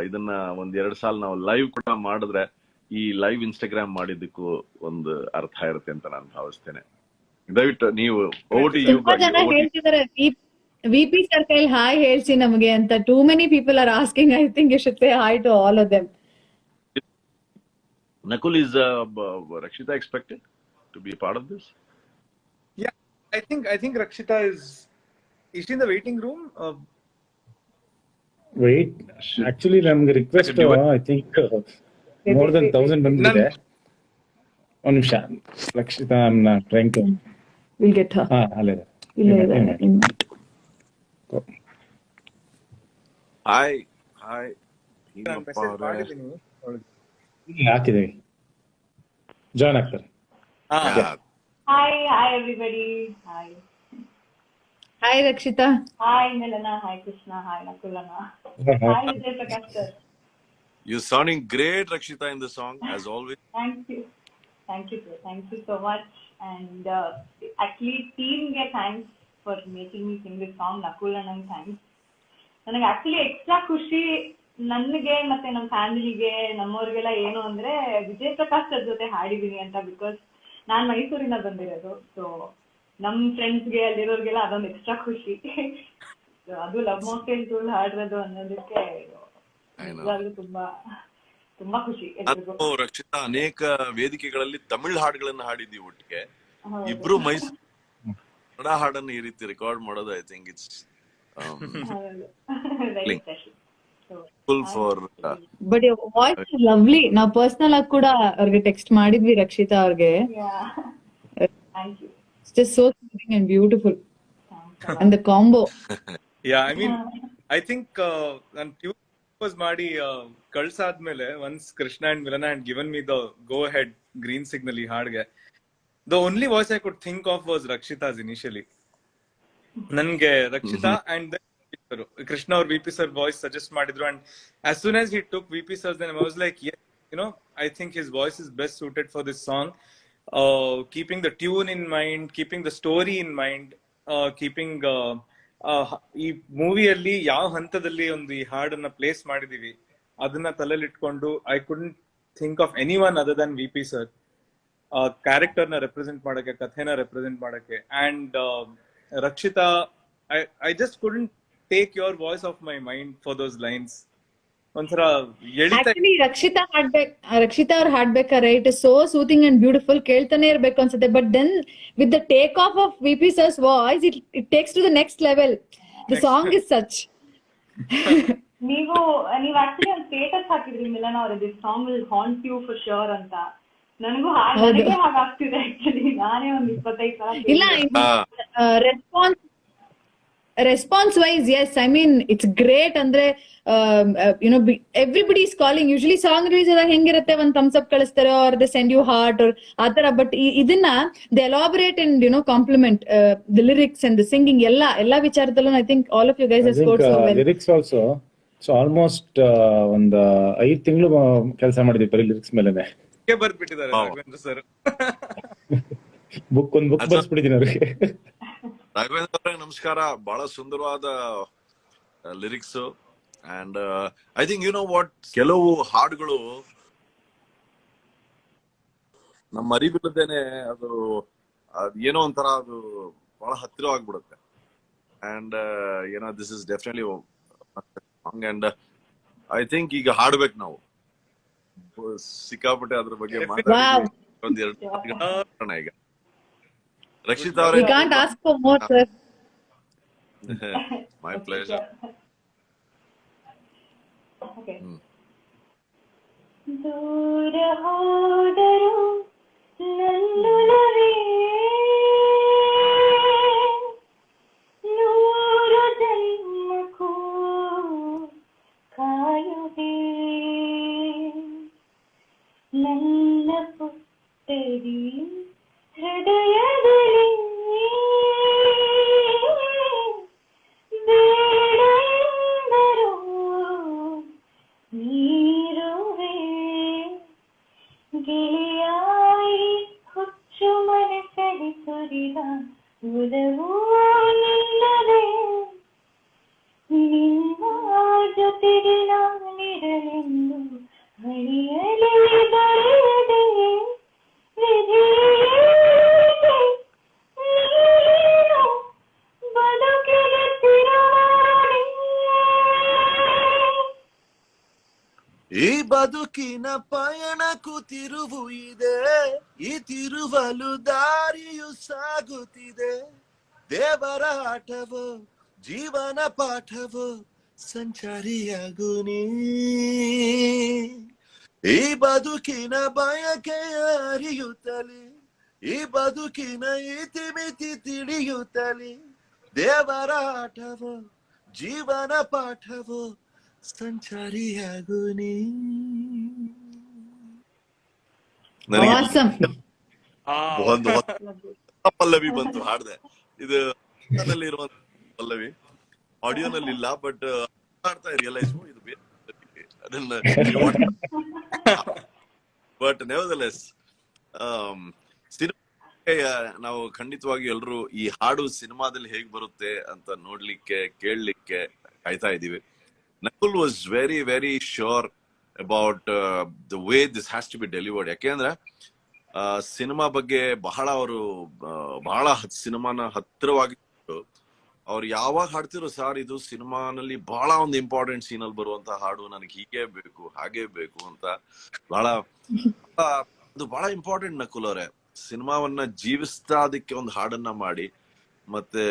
ಇದನ್ನ ಒಂದ್ 2 ಸಾಲ ನಾವು ಲೈವ್ ಕೂಡ ಮಾಡಿದ್ರೆ ಈ ಲೈವ್ ಇನ್ಸ್ಟಾಗ್ರಾಮ್ ಮಾಡಿದ್ದಕ್ಕೂ ಒಂದು ಅರ್ಥ ಇರುತ್ತೆ ಅಂತ ನಾನು ಭಾವಿಸ್ತೇನೆ. ದಯವಿಟ್ಟು ನೀವು ತುಂಬಾ ಜನ ಹೇಳ್ತಿದ್ದಾರೆ VP ಸರ್ ಕೈಲಿ ಹಾಯ್ ಹೇಳ್ಸಿ ನಮಗೆ ಅಂತ. Too many people are asking. I think you should say hi to all of them. Nakul, is Rakshita expected to be a part of this? Yeah, I think Rakshita is she in the waiting room? Wait, actually ನಮ್ಗೆ request I think more than 1000 ಬಂದಿದೆ. ಒಂದು ನಿಮಿಷ, Rakshita trying to will get her. ಅಲ್ಲೇ Hi. ನಾನು message ಮಾಡಿದ್ದೀನಿ. ಹಾಕಿದೆ, join ಆಗ್ತಾರೆ. Hi everybody. Hi Rakshita. Hi Milana. Hi Krishna. Hi Nakulana. Hi Vijay Prakash sir. You're sounding great, Rakshita, in the song as always. Thank you sir. Thank you so much. And actually team ge thanks for making me sing this song. Nakulana thanks. ನನಗೆ actually extra ಖುಷಿ ನನಗೆ ಮತ್ತೆ ನಮ್ಮ ಫ್ಯಾಮಿಲಿಗೆ ನಮ್ಮವ್ರಿಗೆಲ್ಲ ಏನು ಅಂದ್ರೆ Vijay Prakash sir ಜೊತೆ ಹಾಡಿದೀನಿ ಅಂತ. ಬಿಕಾಸ್ ನಾನ್ ಮೈಸೂರಿಂದ ಬಂದಿರೋದು. ಸೊ ನಮ್ ಫ್ರೆಂಡ್ಸ್ಗೆ ಅಲ್ಲಿರೋರ್ಗೆಲ್ಲ ಅದೊಂದು ಎಕ್ಸ್ಟ್ರಾ ಖುಷಿ. ಅದು ಲವ್ ಮಾಕ್ಟೇಲ್ ಟು ಹಾಡಿರೋದು ಅನ್ನೋದಕ್ಕೆ ತುಂಬಾ ತುಂಬಾ ಖುಷಿ. ರಕ್ಷಿತಾ, ಅನೇಕ ವೇದಿಕೆಗಳಲ್ಲಿ ತಮಿಳ್ ಹಾಡುಗಳನ್ನ ಹಾಡಿದ್ದೀವಿ ಒಟ್ಟಿಗೆ. ಇಬ್ರು ಮೈಸೂರು ಕನ್ನಡ ಹಾಡನ್ನು ಈ ರೀತಿ ರೆಕಾರ್ಡ್ ಮಾಡೋದು I think it's full for. But your voice is lovely. ನಾವು ಪರ್ಸನಲ್ ಆಗಿ ಕೂಡ ಅವ್ರಿಗೆ ಟೆಕ್ಸ್ಟ್ ಮಾಡಿದ್ವಿ ರಕ್ಷಿತಾ ಅವ್ರಿಗೆ. It's just so soothing and beautiful. And the combo. Yeah, I mean, I think ನಾನು ಟ್ಯೂನ್ was ಮಾಡಿ ಕಳ್ಸಾದ್ಮೇಲೆ once Krishna and Milana had given me the go ahead green signal ಈ ಹಾಡ್ಗೆ, the only voice I could think of was Rakshita's initially. ನನ್ಗೆ Rakshita and then Krishna or VP sir voice suggest ಮಾಡಿದ್ರು. And as soon as he took VP sir, then I was like, yeah, you know, I think his voice is best suited for this song. Keeping the tune in mind, keeping the story in mind, keeping ಈ ಮೂವಿಯಲ್ಲಿ ಯಾವ ಹಂತದಲ್ಲಿ ಒಂದು ಈ ಹಾಡನ್ನ place ಮಾಡಿದೀವಿ ಅದನ್ನ ತಲೆಯಲ್ಲಿ ಇಟ್ಕೊಂಡು I couldn't think of any one other than VP sir. Character ನ ರೆಪ್ರೆಸೆಂಟ್ ಮಾಡಕ್ಕೆ, ಕಥೆನ ರೆಪ್ರೆಸೆಂಟ್ ಮಾಡಕ್ಕೆ. And Rakshita, I just couldn't take your voice off my mind for those lines. ಒಂಥರ ಆಕ್ಚುಲಿ ರಕ್ಷಿತಾ ಅವ್ರು ಹಾಡ್ಬೇಕಾರೆ it is so soothing and beautiful. ಕೇಳ್ತಾನೆ ಇರ್ಬೇಕು ಅನ್ಸುತ್ತೆ. But then with the take of VP sir's voice it takes to the next level. The song is such. ನೀವು actually ಒಂದು status ಹಾಕಿದ್ರಿ ಮಿಲನ ಅವರ, this song will haunt you for sure ಅಂತ. ನನಗೂ ಹಾಗಾಗ್ತಿದೆ ಆಕ್ಚುಲಿ. ನಾನೇ ಒಂದು 25 ಸಲ ಇಲ್ಲ response wise yes. I mean it's great. ಅಂದ್ರೆ everybody is calling. Usually song release ಆದಾಗ ಹೆಂಗಿರುತ್ತೆ, ಒಂದ್ ಥಮ್ಸ್ ಅಪ್ ಕಳಿಸ್ತಾರೆ or they send you heart ಆತರ. ಬಟ್ ಇದನ್ನ they elaborate and compliment the lyrics and the singing ಎಲ್ಲಾ ವಿಚಾರದಲ್ಲೂ I think all of you guys have scored so well. Lyrics also so almost ಒಂದು 5 ತಿಂಗಳು ಕೆಲಸ ಮಾಡಿದ್ವಿ ಬರೀ ಲಿರಿಕ್ಸ್ ಮೇಲೆನೆ. ಬರ್ಬಿಟ್ಟಿದ್ದಾರೆ ರಾಘವೇಂದ್ರ ಸರ್. ಬುಕ್ ಬರ್ಸ್ಬಿಟ್ಟಿದ್ದೀನಿ ಅವ್ರಿಗೆ. ರಾಘವೇಂದ್ರ ಅವರೇ ನಮಸ್ಕಾರ. ಬಹಳ ಸುಂದರವಾದ lyrics. And I think you know what, ಕೆಲವು ಹಾಡುಗಳು ನಮ್ಮ ಅರಿವಿಲ್ಲದೇನೆ ಅದು ಏನೋ ಒಂಥರ ಅದು ಬಹಳ ಹತ್ತಿರವಾಗ್ಬಿಡುತ್ತೆ. ಅಂಡ್ ಏನೋ this is definitely song. And I think ಈಗ ಹಾಡ್ಬೇಕು ನಾವು. ಸಿಕ್ಕಾಪಟ್ಟೆ ಅದ್ರ ಬಗ್ಗೆ ಮಾತಾಡಿ ಒಂದೆರಡು ಈಗ. ರಕ್ಷಿತಾ ಅವರೇ, we can't ask for more sir. My pleasure. Okay. ದೂರ ಹೋದರು ನನ್ನೊಲವೇ, ನೂರು ಜನ್ಮಕ್ಕೂ ಕಾಯುವೆ ನನ್ನ ಪುಟ್ಟಡಿ ಹೃದಯದಲ್ಲಿ. ಬೇಡೆಂದರೂ ನೀರುವೆ ಗಿಳಿಯಾಯಿ ಹುಚ್ಚು ಮನಸ್ಸಲ್ಲಿ ಸುರಿದ ಉದವೂ ನಿಲ್ಲದೆ. ನಿನ್ನ ಜೊತೆಗೆ ನಾನಿರಲು ಈ ಬದುಕಿನ ಪಯಣಕ್ಕೂ ತಿರುವು ಇದೆ, ಈ ತಿರುವಲು ದಾರಿಯು ಸಾಗುತ್ತಿದೆ. ದೇವರ ಆಟವೋ ಜೀವನ ಪಾಠವೋ ಸಂಚಾರಿಯಾಗು ನೀ. ಈ ಬದುಕಿನ ಬಯಕೆಯ ಅರಿಯುತ್ತಲೇ, ಈ ಬದುಕಿನ ಇತಿಮಿತಿ ತಿಳಿಯುತ್ತಲೇ. ದೇವರ ಆಟವೋ ಜೀವನ ಪಾಠವೋ ಸಂಚಾರಿಯಾಗು ನೀ. ನನಗೆ Awesome. ಒಂದು ಹೊಸ ಪಲ್ಲವಿ ಬಂತು, ಹಾಡ್ದೆ. ಇದು ಇರುವಂತ ಪಲ್ಲವಿ, ಆಡಿಯೋನಲ್ಲಿ ಇಲ್ಲ, ಬಟ್ ಹಾಡ್ತಾ ರಿಯಲೈಸ್ ಇದು ಬೇರೆ ಅದನ್ನ. ಬಟ್ ನೆವರ್ದಲೆಸ್ ನಾವು ಖಂಡಿತವಾಗಿ ಎಲ್ರು ಈ ಹಾಡು ಸಿನಿಮಾದಲ್ಲಿ ಹೇಗ್ ಬರುತ್ತೆ ಅಂತ ನೋಡ್ಲಿಕ್ಕೆ ಕೇಳಲಿಕ್ಕೆ ಕಾಯ್ತಾ ಇದೀವಿ. Nakul was very very sure about the way this has to be delivered. ಯಾಕೆಂದ್ರೆ ಸಿನಿಮಾ ಬಗ್ಗೆ ಬಹಳ ಸಿನಿಮಾನ ಹತ್ತಿರವಾಗಿ ಅವ್ರು ಯಾವಾಗ ಹಾಡ್ತಿರೋ, ಸರ್ ಇದು ಸಿನಿಮಾನಲ್ಲಿ ಬಹಳ ಒಂದು ಇಂಪಾರ್ಟೆಂಟ್ ಸೀನ್ ಅಲ್ಲಿ ಬರುವಂತ ಹಾಡು, ನನಗೆ ಹೀಗೆ ಬೇಕು ಹಾಗೆ ಬೇಕು ಅಂತ ಅದು ಬಹಳ ಇಂಪಾರ್ಟೆಂಟ್. ನಕುಲ್ ಅವರೇ ಸಿನಿಮಾವನ್ನ ಜೀವಿಸ್ತಾ ಅದಕ್ಕೆ ಒಂದು ಹಾಡನ್ನ ಮಾಡಿ, ಮತ್ತೆ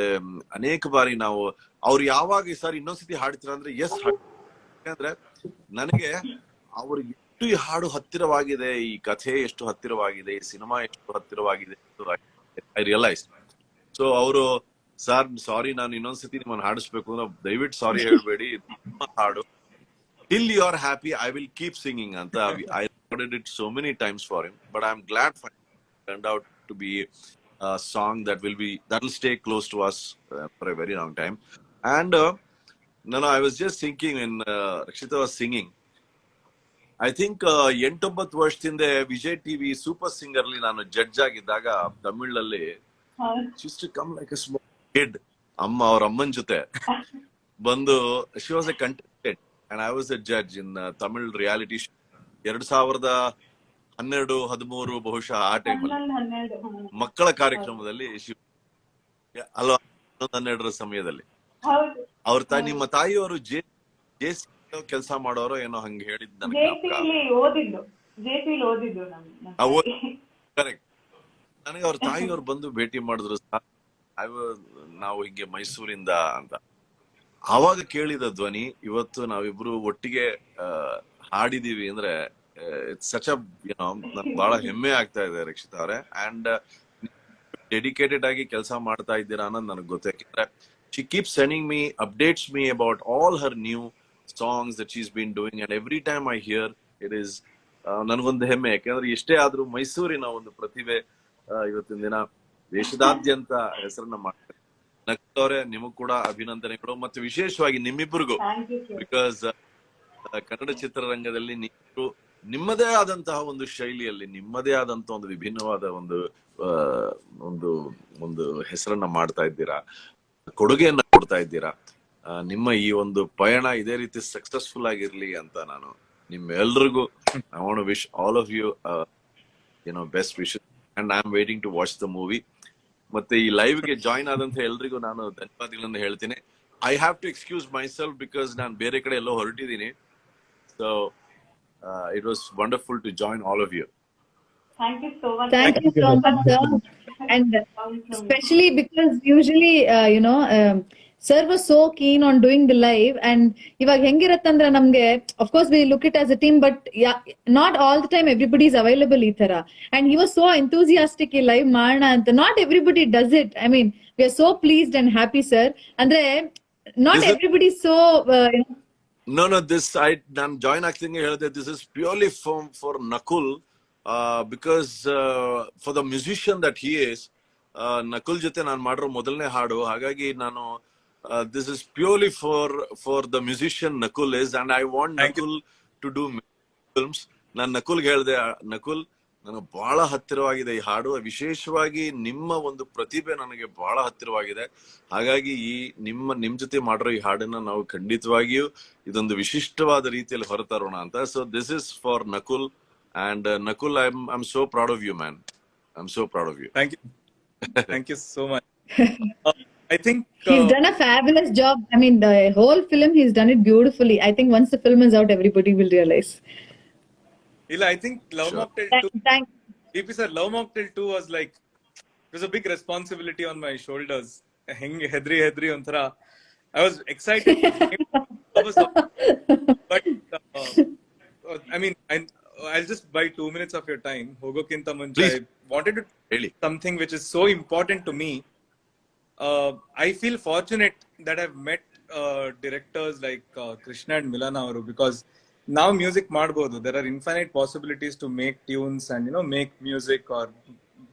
ಅನೇಕ ಬಾರಿ ನಾವು ಅವ್ರು ಯಾವಾಗ ಸರ್ ಇನ್ನೊಂದ್ಸತಿ ಹಾಡ್ತೀರ ಅಂದ್ರೆ ಎಸ್, ಯಾಕಂದ್ರೆ ನನಗೆ ಅವ್ರಿಗೆ ಎಷ್ಟು ಈ ಹಾಡು ಹತ್ತಿರವಾಗಿದೆ, ಈ ಕಥೆ ಎಷ್ಟು ಹತ್ತಿರವಾಗಿದೆ, ಈ ಸಿನಿಮಾ ಎಷ್ಟು ಹತ್ತಿರವಾಗಿದೆ ಐ ರಿಯಲೈಸ್. ಸೊ ಅವರು ಸರ್ ಸಾರಿ ನಾನು ಇನ್ನೊಂದ್ಸತಿ ನಿಮ್ಮನ್ನ ಹಾಡಿಸ್ಬೇಕು, ದಯವಿಟ್ಟು ಸಾರಿ ಹೇಳ್ಬೇಡಿ, ನಿಮ್ಮ ಹಾಡು till you are happy I will keep singing ಅಂತ. I recorded it so many times for him, but I'm glad for turned out to be a song that will stay close to us for a very long time. And no, I was just thinking when Rakshita was singing, I think 8-9 ವರ್ಷದಿಂದ Vijay TV super singer ಅಲ್ಲಿ ನಾನು judge ಆಗಿದ್ದಾಗ ತಮಿಳಲ್ಲಿ used to come like a small kid. ಅವ್ರ ಅಮ್ಮನ ಜೊತೆ ಬಂದು, she was a contestant and I was a judge in Tamil reality show 2012-13 ಬಹುಶಃ ಆ ಟೈಮಲ್ಲಿ ಮಕ್ಕಳ ಕಾರ್ಯಕ್ರಮದಲ್ಲಿ ಅಲ್ವಾ, 12 ಸಮಯದಲ್ಲಿ ಅವ್ರ ನಿಮ್ಮ ತಾಯಿಯವರು ಜೇಸಿ ಕೆಲಸ ಮಾಡೋರು ಏನೋ ಹಂಗ ಹೇಳಿದ್ ಕರೆಕ್ಟ್. ನನಗೆ ಅವ್ರ ತಾಯಿಯವ್ರು ಬಂದು ಭೇಟಿ ಮಾಡಿದ್ರು, ನಾವು ಹಿಂಗೆ ಮೈಸೂರಿಂದ ಅಂತ. ಆವಾಗ ಕೇಳಿದ ಧ್ವನಿ ಇವತ್ತು ನಾವಿಬ್ರು ಒಟ್ಟಿಗೆ ಹಾಡಿದೀವಿ ಅಂದ್ರೆ ಇಟ್ಸ್ ಸಚ್ ನನ್ಗೆ ಬಹಳ ಹೆಮ್ಮೆ ಆಗ್ತಾ ಇದೆ ರಕ್ಷಿತಾ ಅವರೇ. ಅಂಡ್ ಡೆಡಿಕೇಟೆಡ್ ಆಗಿ ಕೆಲಸ ಮಾಡ್ತಾ ಇದ್ದೀರಾ ಅನ್ನೋದು ನನಗೆ ಗೊತ್ತು. ಯಾಕಂದ್ರೆ she keeps sending me, updates me about all her new songs that she's been doing, and every time I hear it is ನನಗೊಂದು ಹೆಮ್ಮೆ. ಯಾಕಂದ್ರೆ ಎಷ್ಟೇ ಆದ್ರೂ ಮೈಸೂರಿನ ಒಂದು ಪ್ರತಿಭೆ ಇವತ್ತಿನ ದಿನ ದೇಶದಾದ್ಯಂತ ಹೆಸರನ್ನ ಮಾಡ್ತಾರೆ. ನಕುಲ್ ಅವರೇ ನಿಮಗ್ ಕೂಡ ಅಭಿನಂದನೆಗಳು, ಮತ್ತು ವಿಶೇಷವಾಗಿ ನಿಮ್ಮಿಬ್ಬರಿಗೂ, ಬಿಕಾಸ್ ಕನ್ನಡ ಚಿತ್ರರಂಗದಲ್ಲಿ ನೀವು ನಿಮ್ಮದೇ ಆದಂತಹ ಒಂದು ಶೈಲಿಯಲ್ಲಿ ನಿಮ್ಮದೇ ಆದಂತಹ ಒಂದು ವಿಭಿನ್ನವಾದ ಒಂದು ಹೆಸರನ್ನ ಮಾಡ್ತಾ ಇದ್ದೀರಾ, ಕೊಡುಗೆಯನ್ನ ಕೊಡ್ತಾ ಇದ್ದೀರಾ. ನಿಮ್ಮ ಈ ಒಂದು ಪಯಣ ಇದೇ ರೀತಿ ಸಕ್ಸಸ್ಫುಲ್ ಆಗಿರ್ಲಿ ಅಂತ ನಾನು ನಿಮ್ಮೆಲ್ರಿಗೂ I want to wish all of you best wishes, and I am waiting to watch the movie. ಮತ್ತೆ ಈ ಲೈವ್ ಗೆ ಜಾಯಿನ್ ಆದಂತ ಎಲ್ರಿಗೂ ನಾನು ಧನ್ಯವಾದಗಳನ್ನ ಹೇಳ್ತೀನಿ. I have to excuse myself because ನಾನು ಬೇರೆ ಕಡೆ ಎಲ್ಲೋ ಹೊರಟಿದ್ದೀನಿ. So it was wonderful to join all of you. Thank you so much. Thank you so much, sir. And especially because usually, sir was so keen on doing the live, and ಇವಾಗ ಹೆಂಗಿರತ್ತಂದ್ರೆ ನಮ್ಗೆ of course we look it as a team, but yeah, not all the time everybody is available ಈ ತರ. And he was so enthusiastic ಈ live ಮಾಡೋಣ ಅಂತ. Not everybody does it. I mean, we are so pleased and happy, sir. ಅಂದ್ರೆ not everybody is so No, ನಾನು join ಆಗ್ತೀನಿ ಹೇಳಿದೆ, this is purely for Nakul. Because for the musician that he is, Nakul ಜೊತೆ ನಾನು ಮಾಡಿರೋ ಮೊದಲನೇ ಹಾಡು. ಹಾಗಾಗಿ ನಾನು this is purely for the musician Nakul is, and I want Nakul to do films. ನಾನು ನಕುಲ್ಗೆ ಹೇಳಿದೆ, ನಕುಲ್ ನನಗೆ ಬಹಳ ಹತ್ತಿರವಾಗಿದೆ ಈ ಹಾಡು, ವಿಶೇಷವಾಗಿ ನಿಮ್ಮ ಒಂದು ಪ್ರತಿಭೆ ನನಗೆ ಬಹಳ ಹತ್ತಿರವಾಗಿದೆ. ಹಾಗಾಗಿ ನಿಮ್ ಜೊತೆ ಮಾಡಿರೋ ಈ ಹಾಡನ್ನ ನಾವು ಖಂಡಿತವಾಗಿಯೂ ಇದೊಂದು ವಿಶಿಷ್ಟವಾದ ರೀತಿಯಲ್ಲಿ ಹೊರತರೋಣ ಅಂತ. So this is for Nakul. And Nakul, I'm so proud of you, man. I'm so proud of you. Thank you so much. I think He's done a fabulous job. I mean, the whole film, he's done it beautifully. I think once the film is out, everybody will realize. I think Love Sure. Mocktail 2, Thank. VP sir, Love Mocktail 2 was like, it was a big responsibility on my shoulders. Heng hedri onthara. I was excited. But I mean, I'll just buy 2 minutes of your time. Hogokinta munche, Please. I wanted to Really? something which is so important to me. I feel fortunate that I've met directors like Krishna and Milana avaru, because now music ಮಾಡಬಹುದು. There are infinite possibilities to make tunes and make music, or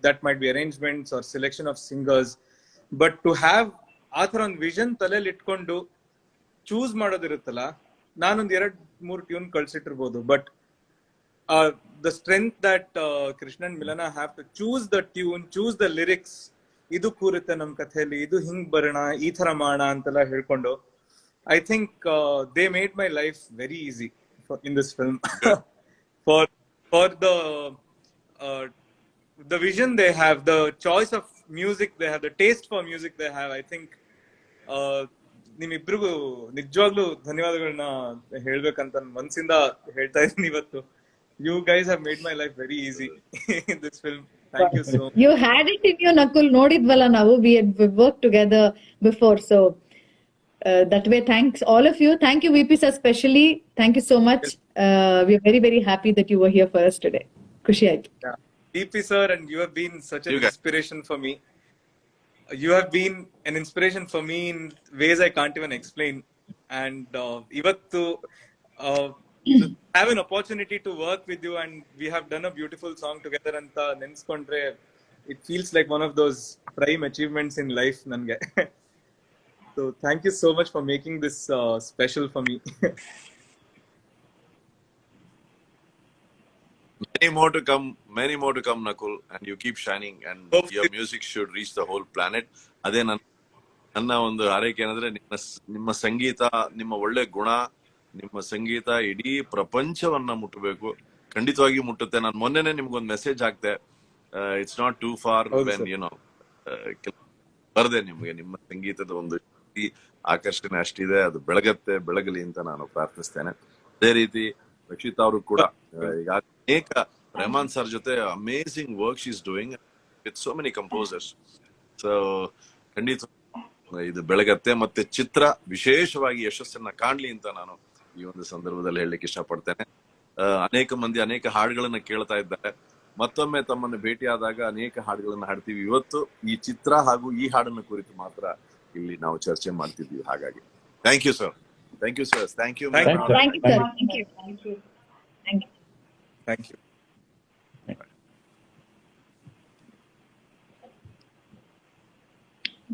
that might be arrangements or selection of singers. But to have ಆ ಥರ ಒಂದು vision ತಲೆಯಲ್ಲಿ ಇಟ್ಕೊಂಡು choose ಮಾಡೋದಿರುತ್ತಲ್ಲ, ನಾನೊಂದ್ 2-3 tune ಕಳ್ಸಿಟ್ಟಿರ್ಬೋದು, but the strength that Krishna and Milana have to choose the tune, choose the lyrics, ಇದು ಕೂರುತ್ತೆ ನಮ್ ಕಥೆಯಲ್ಲಿ, ಇದು ಹಿಂಗ್ ಬರೋಣ, ಈ ತರ ಮಾಡೋಣ ಅಂತೆಲ್ಲ ಹೇಳ್ಕೊಂಡು, I think they made my life very easy in this film. for the vision they have, the choice of music they have, the taste for music they have, I think ನಿಮ್ಮಿಬ್ರಿಗೂ ನಿಜವಾಗ್ಲೂ ಧನ್ಯವಾದಗಳನ್ನ ಹೇಳ್ಬೇಕಂತ ಮನ್ಸಿಂದ ಹೇಳ್ತಾ ಇದ್ದೀನಿ ಇವತ್ತು. You guys have made my life very easy in this film. Thank you so much. You had it in you, Nakul. Nodidvala ನಾವು. We worked together before, so that way, thanks all of you. Thank you, VP sir, especially. Thank you so much. We are very, very happy that you were here for us today. Khushi aitu. Yeah. VP sir, and you have been such an You guys. inspiration for me. You have been an inspiration for me in ways I can't even explain. And ivattu have an opportunity to work with you, and we have done a beautiful song together anta ನೆನ್ಸ್ಕೊಂಡ್ರೆ it feels like one of those prime achievements in life nange. So thank you so much for making this special for me. Many more to come, Nakul, and you keep shining, and your music should reach the whole planet. ಅದೇ ನನ್ನ ಒಂದು ಆರೈಕೆ ಏನಂದ್ರೆ ನಿಮ್ಮ ಸಂಗೀತ, ನಿಮ್ಮ ಒಳ್ಳೆ ಗುಣ, ನಿಮ್ಮ ಸಂಗೀತ ಇಡೀ ಪ್ರಪಂಚವನ್ನ ಮುಟ್ಟಬೇಕು. ಖಂಡಿತವಾಗಿ ಮುಟ್ಟುತ್ತೆ. ನಾನು ಮೊನ್ನೆನೆ ನಿಮ್ಗೊಂದು ಮೆಸೇಜ್ ಹಾಕ್ತೆ. It's not too far when ಬರ್ದೆ ನಿಮ್ಗೆ ನಿಮ್ಮ ಸಂಗೀತದ ಒಂದು ಆಕರ್ಷಣೆ ಅಷ್ಟಿದೆ, ಅದು ಬೆಳಗಲಿ ಅಂತ ನಾನು ಪ್ರಾರ್ಥಿಸ್ತೇನೆ. ಅದೇ ರೀತಿ ರಕ್ಷಿತಾ ಅವರು ಕೂಡ ಈಗ ಅನೇಕ ರೆಹಮಾನ್ ಸರ್ ಜೊತೆ amazing work she is doing with so many composers. So ಖಂಡಿತ ಇದು ಬೆಳಗತ್ತೆ, ಮತ್ತೆ ಚಿತ್ರ ವಿಶೇಷವಾಗಿ ಯಶಸ್ಸನ್ನ ಕಾಣ್ಲಿ ಅಂತ ನಾನು ಈ ಒಂದು ಸಂದರ್ಭದಲ್ಲಿ ಹೇಳಲಿಕ್ಕೆ ಇಷ್ಟಪಡ್ತೇನೆ. ಅನೇಕ ಮಂದಿ ಅನೇಕ ಹಾಡುಗಳನ್ನ ಕೇಳ್ತಾ ಇದ್ದಾರೆ. ಮತ್ತೊಮ್ಮೆ ತಮ್ಮನ್ನು ಭೇಟಿಯಾದಾಗ ಅನೇಕ ಹಾಡುಗಳನ್ನ ಹಾಡ್ತೀವಿ. ಇವತ್ತು ಈ ಚಿತ್ರ ಹಾಗೂ ಈ ಹಾಡನ್ನ ಕುರಿತು ಮಾತ್ರ ಇಲ್ಲಿ ನಾವು ಚರ್ಚೆ ಮಾಡ್ತಿದ್ವಿ. ಹಾಗಾಗಿ thank you sir. Thank you sir. Thank you. Thank you, sir. Thank you. Thank you. Thank you. Thank you.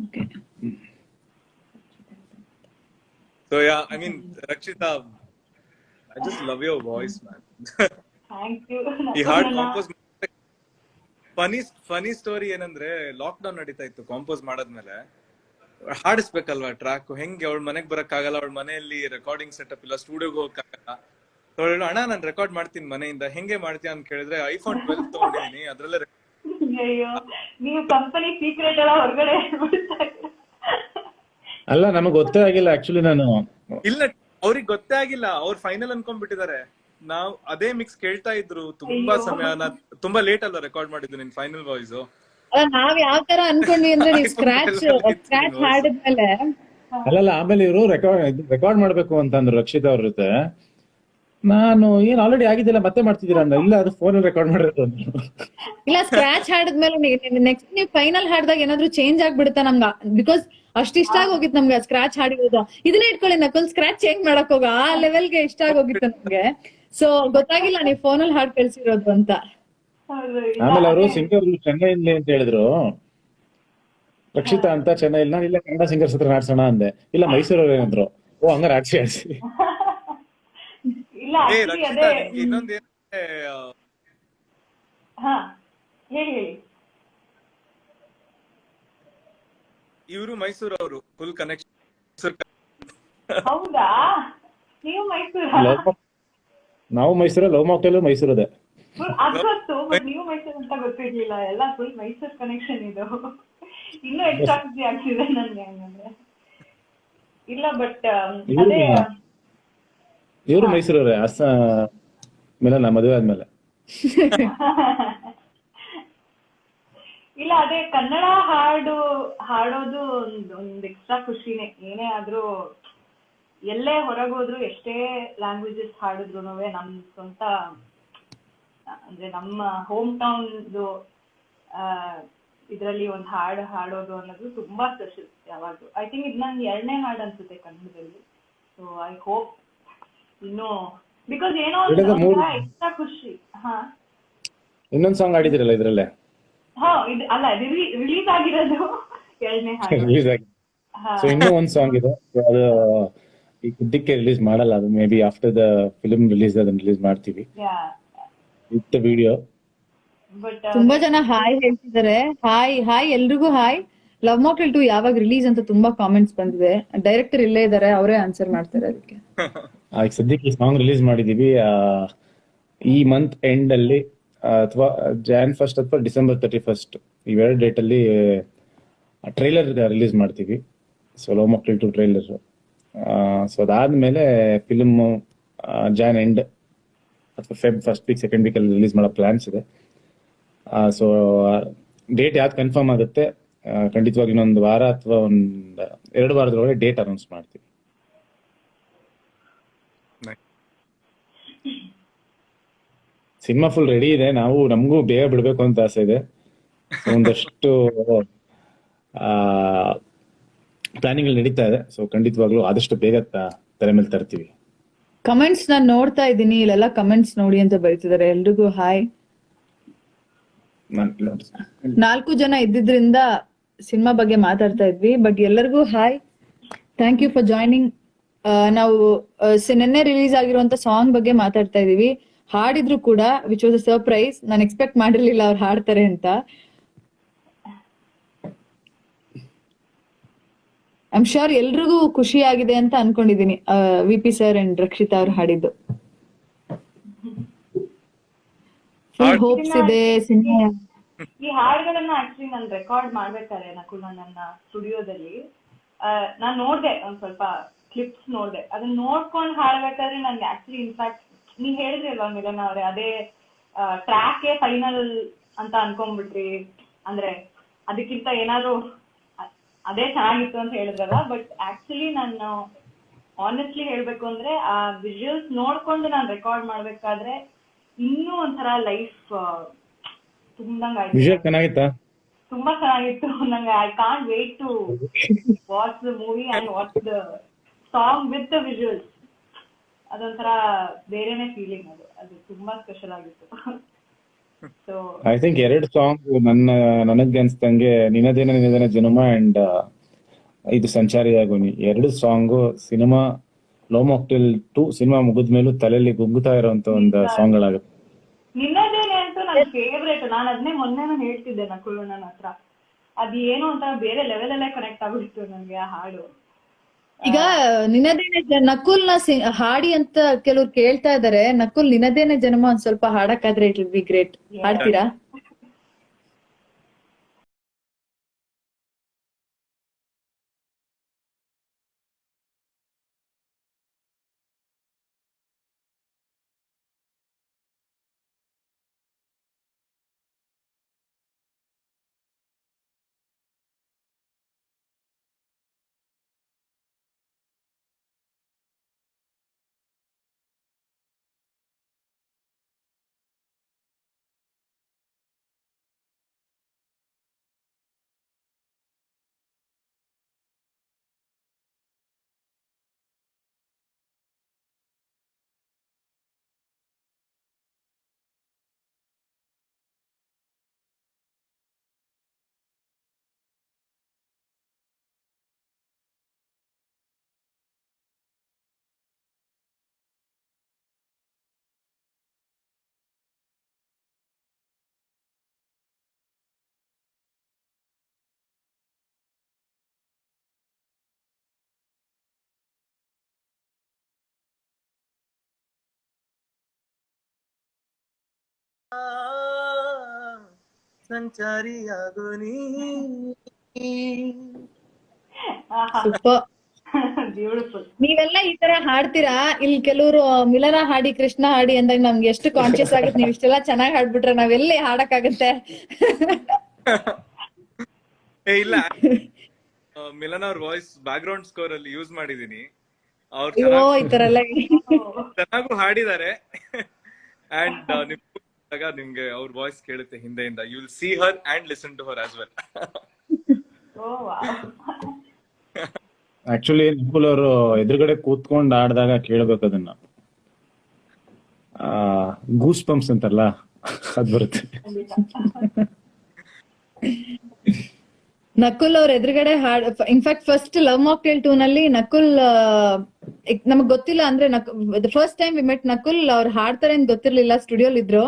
Okay. So yeah, I mean, Rakshita, I just love your voice, man. Thank you. ಈ ಹಾಡ್ compost Ghani story ಏನಂದ್ರೆ, lock down ನಡೀತಾ ಇತ್ತು. Compost ಮಾಡಾದ್ಮೇಲೆ ಹಾಡಿಸ್ಬೇಕಲ್ವಾ track, ಹೆಂಗೆ ಅವಳ ಮನೆಗ್ ಬರಕ್ ಆಗಲ್ಲ, ಅವಳ ಮನೆಯಲ್ಲಿ ರೆಕಾರ್ಡಿಂಗ್ ಸೆಟಪ್ ಇಲ್ಲ, ಸ್ಟುಡಿಯೋಗೆ ಹೋಗಕ್ಕಾಗಲ್ಲ. ಅಣ್ಣ ನಾನು ರೆಕಾರ್ಡ್ ಮಾಡ್ತೀನಿ ಮನೆಯಿಂದ, ಹೆಂಗೆ ಮಾಡ್ತೀಯ ಅಂತ ಕೇಳಿದ್ರೆ iPhone 12 ತಗೊಂಡಿದೀನಿ, ಅದ್ರಲ್ಲೇ ಅಯ್ಯೋ, ನೀವು ಕಂಪನಿ ಸೀಕ್ರೆಟ್ ಎಲ್ಲ ಹೊರಗಡೆ ಹೇಳ್ಬಿಡ್ತಾ ಇದ್ದೀರಾ. ಅಲ್ಲ, ನಮಗ್ ಗೊತ್ತೇ ಆಗಿಲ್ಲ ಆಕ್ಚುಲಿ. ನಾನು ಇಲ್ಲ, ಅವ್ರಿಗೆ ಗೊತ್ತೇ ಆಗಿಲ್ಲ. ಅವ್ರು ಫೈನಲ್ ಅನ್ಕೊಂಡ್ಬಿಟ್ಟಿದ್ದಾರೆ. ನಾವ್ ಅದೇ ಮಿಕ್ಸ್ ಕೇಳ್ತಾ ಇದ್ರು ತುಂಬಾ ಸಮಯ. ತುಂಬಾ ಲೇಟ್ ಅಲ್ಲ ರೆಕಾರ್ಡ್ ಮಾಡಿದ್ದು ನಿನ್ ಫೈನಲ್ ವಾಯ್ಸ್. ನಾವ್ ಯಾವ ತರ ಅನ್ಕೊಂಡ್ವಿ ಅಂದ್ರೆ, ನೀವು ಸ್ಕ್ರಾಚ್ ಹಾಡಿದ್ಮೇಲೆ ಅಲ್ಲಲ್ಲ, ಆಮೇಲೆ ಇವರು ರೆಕಾರ್ಡ್ ಮಾಡ್ಬೇಕು ಅಂತಂದ್ರು ರಕ್ಷಿತಾ ಅವ್ರ ಜೊತೆ. ನಾನು ಏನ್ ಆಲ್ರೆಡಿ ಆಗಿದ್ದಿಲ್ಲ, ಮತ್ತೆ ಮಾಡ್ತಿದ್ದೀರಾ ಅಂದ. ಇಲ್ಲ, ಅದು ಫೋನ್ ಅಲ್ಲಿ ರೆಕಾರ್ಡ್ ಮಾಡಿರೋದು ಅಂದ್ರು. ಇಲ್ಲ, ಸ್ಕ್ರಾಚ್ ಹಾಡಿದ್ಮೇಲೆ ನೆಕ್ಸ್ಟ್ ನೀವು ಫೈನಲ್ ಹಾಡ್ದಾಗ ಏನಾದ್ರು ಚೇಂಜ್ ಆಗ್ಬಿಡುತ್ತಾ ನಮ್ಗ? ಬಿಕಾಸ್ ಅಷ್ಟ್ ಇಷ್ಟ ಆಗೋಗಿತ್ತು ನಮ್ಗೆ ಸ್ಕ್ರಾಚ್ ಹಾಡಿರೋದು. ಇದನ್ನ ಇಟ್ಕೊಳ್ಳಿ ನಕಲ್, ಸ್ಕ್ರಾಚ್ ಚೇಂಜ್ ಮಾಡಕ್ ಹೋಗ, ಆ ಲೆವೆಲ್ಗೆ ಇಷ್ಟ ಆಗೋಗಿತ್ತು ನಮ್ಗೆ. ಸೊ ಗೊತ್ತಾಗಿಲ್ಲ ನೀವು ಫೋನ್ ಅಲ್ಲಿ ಹಾಡ್ ಕಳ್ಸಿರೋದು ಅಂತ. ಆಮೇಲೆ ಅವರು ಸಿಂಗರ್ ಚೆನ್ನೈಲಿ ಅಂತ ಹೇಳಿದ್ರು, ರಕ್ಷಿತಾ ಅಂತ ಚೆನ್ನೈಲಿ. ನಾನು ಇಲ್ಲ, ಕನ್ನಡ ಸಿಂಗರ್ಸ್ ಹತ್ರ ಹಾಡ್ಸೋಣ ಅಂದೆ. ಇಲ್ಲ, ಮೈಸೂರವ್ರು ಏನಂದ್ರು, ಓ ಹಂಗಾರೆ ಆಡ್ಸಿ. ಇಲ್ಲ ಏ actually ರಕ್ಷಿತಾ, ಅದೇ ನಿಮ್ಗೆ ಇನ್ನೊಂದೇನಂದ್ರೆ, ಹಾ ಹೇಳಿ. ಇವರು ಮೈಸೂರವರು, ಫುಲ್ ಕನೆಕ್ಷನ್. ಹೌದಾ? ನೀವು ಮೈಸೂರ? ನಾವು ಮೈಸೂರ, ಲವ್ ಮಾಕ್ಟೇಲ್ ಮೈಸೂರದೆ. ಅದು ಗೊತ್ತು, ಬಟ್ ನೀವು ಮೈಸೂರು ಅಂತ ಗೊತ್ತಿರ್ಲಿಲ್ಲ. ಎಲ್ಲ ಫುಲ್ ಮೈಸೂರ್ ಕನೆಕ್ಷನ್ ಇದು. ಇನ್ನೂ ಎಕ್ಸ್ಟ್ರಾ ಖುಷಿ ಆಗ್ತಿದೆ ನನ್ಗೆ ಹಂಗಂದ್ರೆ. ಇಲ್ಲ ಬಟ್ ಇವ್ರು ಅದೇ ಇವ್ರು ಮೈಸೂರವ್ರೆ, ಮಿಲನ ಮದುವೆ ಆದ್ಮೇಲೆ. ಇಲ್ಲ ಅದೇ ಕನ್ನಡ ಹಾಡೋದು ಒಂದ್ ಎಕ್ಸ್ಟ್ರಾ ಖುಷಿನೇ. ಏನೇ ಆದ್ರೂ ಎಲ್ಲೇ ಹೊರಗೋದ್ರು ಎಷ್ಟೇ ಲ್ಯಾಂಗ್ವೇಜಸ್ ಹಾಡಿದ್ರು ನಮ್ ಸ್ವಂತ ಅಂದ್ರೆ ನಮ್ಮ ಹೋಮ್ ಟೌನ್ ಇದ್ರಲ್ಲಿ ಒಂದು ಹಾಡೋದು ಅನ್ನೋದು ತುಂಬಾ ಸ್ಪೆಷಲ್ ಯಾವಾಗ್ಲೂ. ಐ ಥಿಂಕ್ ಇದು ನನ್ 2ನೇ ಹಾಡು ಅನ್ಸುತ್ತೆ ಕನ್ನಡದಲ್ಲಿ. ಸೊ ಐ ಹೋಪ್ ಇನ್ನು ಬಿಕಾಸ್ ಏನೋ ಒಂಥರ ಎಕ್ಸ್ಟ್ರಾ ಖುಷಿ. ಹಾ, ಇನ್ನೊಂದ್ ಸಾಂಗ್ ಆಡಿದಿರಲ್ಲ ಇದ್ರಲ್ಲೇ. ಇದು ಅಲ್ಲ, ರಿಲೀಸ್ ಆಗಿರೋದು 2ನೇ ಹಾಡು. ರಿಲೀಸ್ ಆಗಿ, ಸೊ ಇನ್ನೂ ಒಂದ್ ಸಾಂಗ್ ಇದೆ, ಅದು ಈ ಸದ್ಯಕ್ಕೆ ರಿಲೀಸ್ ಮಾಡಲ್ಲ. ಅದು may be after the film release ಅದನ್ನ ರಿಲೀಸ್ ಮಾಡ್ತೀವಿ ವಿತ್ ವಿಡಿಯೋ. ಬಟ್ ತುಂಬಾ ಜನ ಹಾಯ್ ಹೇಳ್ತಿದ್ದಾರೆ. ಹಾಯ್ ಎಲ್ರಿಗೂ ಹಾಯ್. ಲವ್ ಮಾಕ್ಟೇಲ್ 2 ಯಾವಾಗ ರಿಲೀಸ್ ಅಂತ ತುಂಬಾ ಕಾಮೆಂಟ್ಸ್ ಬಂದಿದೆ. ಡೈರೆಕ್ಟರ್ ಇಲ್ಲೇ ಇದಾರೆ, ಅವರೇ ಆನ್ಸರ್ ಮಾಡ್ತಾರೆ ಅದಕ್ಕೆ. ಈಗ ಸದ್ಯಕ್ಕೆ ಈ ಸಾಂಗ್ ರಿಲೀಸ್ ಮಾಡಿದೀವಿ. ಈ ಮಂತ್ ಎಂಡ್ ಅಲ್ಲಿ ಅಥವಾ Jan 1 ಅಥವಾ December 31 ಇವೆರಡು ಡೇಟ್ ಅಲ್ಲಿ ಟ್ರೈಲರ್ ರಿಲೀಸ್ ಮಾಡ್ತೀವಿ. So love mocktail 2 trailer. So ಅದಾದ್ಮೇಲೆ ಫಿಲ್ಮ್ Jan ಎಂಡ್ ಅಥವಾ Feb 1st week 2nd week ಅಲ್ಲಿ ರಿಲೀಸ್ ಮಾಡೋ ಪ್ಲಾನ್ಸ್ ಇದೆ. ಸೊ ಡೇಟ್ ಯಾವ್ದು ಕನ್ಫರ್ಮ್ ಆಗುತ್ತೆ ಖಂಡಿತವಾಗಿ ಇನ್ನೊಂದು ವಾರ ಅಥವಾ 2 ವಾರದೊಳಗೆ ಡೇಟ್ ಅನೌನ್ಸ್ ಮಾಡ್ತೀವಿ. ಸಿನಿಮಾ ಫುಲ್ ರೆಡಿ ಇದೆ. ನಮಗೂ ಬೇಗ ಬಿಡ್ಬೇಕು ಅಂತ ಆಸೆ ಇದೆ. ಒಂದಷ್ಟು ಪ್ಲಾನಿಂಗ್ ನಡೀತಾ ಇದೆ. ಸೊ ಖಂಡಿತವಾಗ್ಲೂ ಆದಷ್ಟು ಬೇಗ ತಲೆ ಮೇಲೆ ತರ್ತೀವಿ. ಕಮೆಂಟ್ಸ್ ನಾನ್ ನೋಡ್ತಾ ಇದ್ದೀನಿ, ಇಲ್ಲೆಲ್ಲ ಕಮೆಂಟ್ಸ್ ನೋಡಿ ಅಂತ ಬರೀತಿದ್ದಾರೆ. ಎಲ್ರಿಗೂ ಹಾಯ್. 4 ಜನ ಇದ್ದಿದ್ರಿಂದ ಸಿನಿಮಾ ಬಗ್ಗೆ ಮಾತಾಡ್ತಾ ಇದ್ವಿ, ಬಟ್ ಎಲ್ಲರಿಗೂ hi, thank you for joining. ನಾವು ನಿನ್ನೆ ರಿಲೀಸ್ ಆಗಿರುವಂತ ಸಾಂಗ್ ಬಗ್ಗೆ ಮಾತಾಡ್ತಾ ಇದೀವಿ. ಹಾಡಿದ್ರು ಕೂಡ ವಿಚ್ ವಾಸ್ ಅ ಸರ್ಪ್ರೈಸ್. ನಾನು ಎಕ್ಸ್ಪೆಕ್ಟ್ ಮಾಡಿರ್ಲಿಲ್ಲ ಅವ್ರು ಹಾಡ್ತಾರೆ ಅಂತ. ಐಮ್ ಶೋರ್ ಎಲ್ರಿಗೂ ಖುಷಿ ಆಗಿದೆ ಅಂತ ಅನ್ಕೊಂಡಿದೀನಿ. VP ಸರ್ ಅಂಡ್ ರಕ್ಷಿತಾ ಅವ್ರು ಹಾಡಿದ್ದು ಫುಲ್ ಹೋಪ್ಸ್ ಇದೆ ಸಿನಿಮಾ. ಈ ಹಾಡುಗಳನ್ನ ಆಕ್ಚುಲಿ ನಾನು ರೆಕಾರ್ಡ್ ಮಾಡ್ಬೇಕಾದ್ರೆ ನಕುಲ್ ನನ್ನ ಸ್ಟುಡಿಯೋದಲ್ಲಿ ನಾನ್ ನೋಡ್ದೆ, ಒಂದ್ ಸ್ವಲ್ಪ ಕ್ಲಿಪ್ಸ್ ನೋಡ್ದೆ. ಅದನ್ನ ನೋಡ್ಕೊಂಡು ಹಾಡ್ಬೇಕಾದ್ರೆ ನನ್ಗೆ ಆಕ್ಚುಲಿ ಇನ್ಫ್ಯಾಕ್ಟ್ ನೀವ್ ಹೇಳಿದ್ರಿ ಅಲ್ವಾ ಮಿಲನ್ ಅವ್ರೆ, ಅದೇ ಟ್ರ್ಯಾಕ್ ಫೈನಲ್ ಅಂತ ಅನ್ಕೊಂಡ್ಬಿಟ್ರಿ. ಅಂದ್ರೆ ಅದಕ್ಕಿಂತ ಏನಾದ್ರು ಅದೇ ಚೆನ್ನಾಗಿತ್ತು ಅಂತ ಹೇಳಿದ್ರಲ್ಲ. ಬಟ್ ಆಕ್ಚುಲಿ ನಾನು ಆನೆಸ್ಟ್ಲಿ ಹೇಳ್ಬೇಕು ಅಂದ್ರೆ ಆ ವಿಜುವಲ್ಸ್ ನೋಡ್ಕೊಂಡು ನಾನು ರೆಕಾರ್ಡ್ ಮಾಡ್ಬೇಕಾದ್ರೆ ಇನ್ನೂ ಒಂಥರ ಲೈಫ್ ವಿಜುವಲ್ ಚೆನ್ನಾಗಿತ್ತಾ? ತುಂಬಾ ಚೆನ್ನಾಗಿತ್ತು. ನಂಗೆ I can't wait to watch the movie and watch the song with the visuals. ಅದೊಂಥರ ಬೇರೆನೆ ಫೀಲಿಂಗ್. ಅದು ತುಂಬಾ ಸ್ಪೆಷಲ್ ಆಗಿತ್ತು. ಸೊ ಐ ಥಿಂಕ್ 2 ಸಾಂಗ್ ನನಗೆ ಅನ್ಸ್ದಂಗೆ ನಿನದೇನ ಜನುಮ ಅಂಡ್ ಇದು ಸಂಚಾರಿಯಾಗೋನಿ 2 song cinema love mocktail 2 cinema ಮುಗಿದ್ಮೇಲೂ ತಲೆಯಲ್ಲಿ ಗುಗ್ಗುತ್ತಾ ಇರೋಂತ ಒಂದು ಸಾಂಗ್ ಗಳಾಗುತ್ತೆ. ನಿನ್ನದೇನೆ ಅಂತೂ ನನ್ನ ಫೇವ್ರೇಟ್. ನಾನು ಅದನ್ನೇ ಮೊನ್ನೆ ಹೇಳ್ತಿದ್ದೆ ನಕುಲ್ ನನ್ನ ಹತ್ರ. ಅದು ಏನೋ ಒಂಥರ ಬೇರೆ ಲೆವೆಲ್ ಅಲ್ಲೇ ಕನೆಕ್ಟ್ ಆಗ್ಬಿಟ್ಟಿತ್ತು ನನಗೆ ಆ ಹಾಡು. ಈಗ ನಿನ್ನದೇನೆ ನಕುಲ್ ಹಾಡಿ ಅಂತ ಕೆಲವ್ರು ಕೇಳ್ತಾ ಇದಾರೆ. ನಕುಲ್ ನಿನ್ನದೇನೆ ಜನ್ಮ ಒಂದ್ ಸ್ವಲ್ಪ ಹಾಡಕ್ಕಾದ್ರೆ ಇಟ್ ವಿಲ್ ಬಿ ಗ್ರೇಟ್. ಹಾಡ್ತೀರಾ? ಸಂಚಾರಿಯಾಗು ನೀ ಸೂಪರ್. ಬ್ಯೂಟಿಫುಲ್. ನೀವೆಲ್ಲ ಈ ತರ ಹಾಡ್ತೀರಾ, ಇಲ್ಲಿ ಕೆಲವರು ಮಿಲನ ಹಾಡಿ ಕೃಷ್ಣ ಹಾಡಿ ಅಂದಾಗ ನಮ್ಗೆ ಎಷ್ಟು ಕಾನ್ಶಿಯಸ್ ಆಗುತ್ತೆ, ನೀವ್ ಇಷ್ಟೆಲ್ಲ ಚೆನ್ನಾಗಿ ಹಾಡ್ಬಿಟ್ರೆ ನಾವೆಲ್ಲಿ ಹಾಡಕ್ಕಾಗತ್ತೆ. ಏ ಇಲ್ಲ, ಮಿಲನ್ ಅವ್ರ ವಾಯ್ಸ್ ಬ್ಯಾಕ್ ಗ್ರೌಂಡ್ ಸ್ಕೋರ್ ಅಲ್ಲಿ ಯೂಸ್ ಮಾಡಿದೀನಿ. ಅವ್ರು ಅಯ್ಯೋ ಈ ತರ ಎಲ್ಲ ಚೆನ್ನಾಗೂ ಹಾಡಿದ್ದಾರೆ. ಅಂಡ್ ನಿಮ್ಗೆ ಅವ್ರ ವಾಯ್ಸ್ ಕೇಳುತ್ತೆ ಹಿಂದೆಯಿಂದ. You will see her and listen to her as well. Oh wow. Actually Nakul ಅವರು ಎದುರುಗಡೆ ಕೂತ್ಕೊಂಡು ಆಡಿದಾಗ ಕೇಳ್ಬೇಕು ಅದನ್ನ. ಗೂಸ್ ಪಂಪ್ಸ್ ಅಂತಾರಲ್ಲ, ಅದ್ ಬರುತ್ತೆ. ನಕುಲ್ ಅವ್ರ ಎದುರುಗಡೆ ಹಾಡ್, ಇನ್ಫ್ಯಾಕ್ಟ್ ಫಸ್ಟ್ ಲವ್ ಮಾಕ್ಟೇಲ್ 2 ನಲ್ಲಿ ನಕುಲ್ ನಮಗ್ ಗೊತ್ತಿಲ್ಲ ಅಂದ್ರೆ first time we met Nakul, ಅವ್ರು ಹಾಡ್ತಾರೆ ಅಂತ ಗೊತ್ತಿರ್ಲಿಲ್ಲ, ಸ್ಟುಡಿಯೋಲ್ ಇದ್ರು.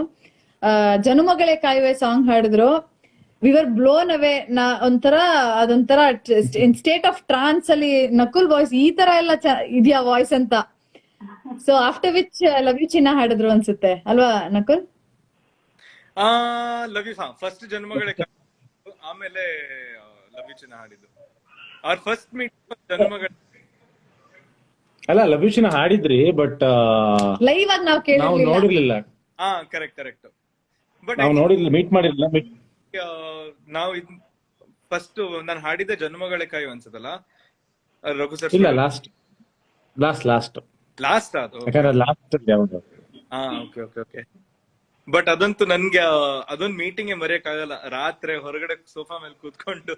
ಜನುಮಗಳೇ ಕಾಯುವೆ ಸಾಂಗ್ ಹಾಡಿದ್ರು. ವಿ ವರ್ ಬ್ಲೋನ್ ಅವೇ. ಒಂಥರ ಅದೊಂಥರ ಸ್ಟೇಟ್ ಆಫ್ ಟ್ರಾನ್ಸ್ ಅಲ್ಲಿ ನಕುಲ್ ವಾಯ್ಸ್ ಈ ತರ ಎಲ್ಲ ಇದೆಯಾ ವಾಯ್ಸ್ ಅಂತ. So after which love you ಚಿನ್ನ ಹಾಡಿದ್ರು ಅನ್ಸುತ್ತೆ ಅಲ್ವಾ ನಕುಲ್? ಲವ್ ಯು ಫಸ್ಟ್ ಜನ್ಮಗಳೇ ಆಮೇಲೆ ಲವ್ ಯು ಚಿನ್ನ ಹಾಡಿದ್ದು. ಅವ್ರ ಫಸ್ಟ್ ಮೀಟ್ ಜನ್ಮಗಳ ಅಲ್ಲ, ಲವ್ ಯು ಚಿನ್ನ ಹಾಡಿದ್ರಿ, ಬಟ್ ಲೈವ್ ಆಗಿ ನಾವು ನಾವು ಕೇಳಿರ್ಲಿಲ್ಲ. ನೋಡಿರ್ಲಿಲ್ಲ. ಕರೆಕ್ಟ್. ಬಟ್ ನಾವು ನೋಡಿರ್ಲಿಲ್ಲ, ಮೀಟ್ ಮಾಡಿರ್ಲಿಲ್ಲ. ನಾವು ಫಸ್ಟ್ ನಾನು ಹಾಡಿದ್ದೆ ಜನ್ಮಗಳೇ ಕಾಯು ಅನ್ಸತ್ತಲ್ಲ ರಘು ಸರ್? ಇಲ್ಲ, ಲಾಸ್ಟ್ ಲಾಸ್ಟ್ ಅದು. ಯಾಕಂದ್ರೆ ಲಾಸ್ಟ್ ಯಾವ್ದು. ಓಕೆ. ಬಟ್ ಅದಂತೂ ನನ್ಗೆ ಅದೊಂದು ಮೀಟಿಂಗ್ ಮರೆಯಕ್ ಆಗಲ್ಲ. ರಾತ್ರಿ ಹೊರಗಡೆ ಸೋಫಾ ಮೇಲೆ ಕೂತ್ಕೊಂಡು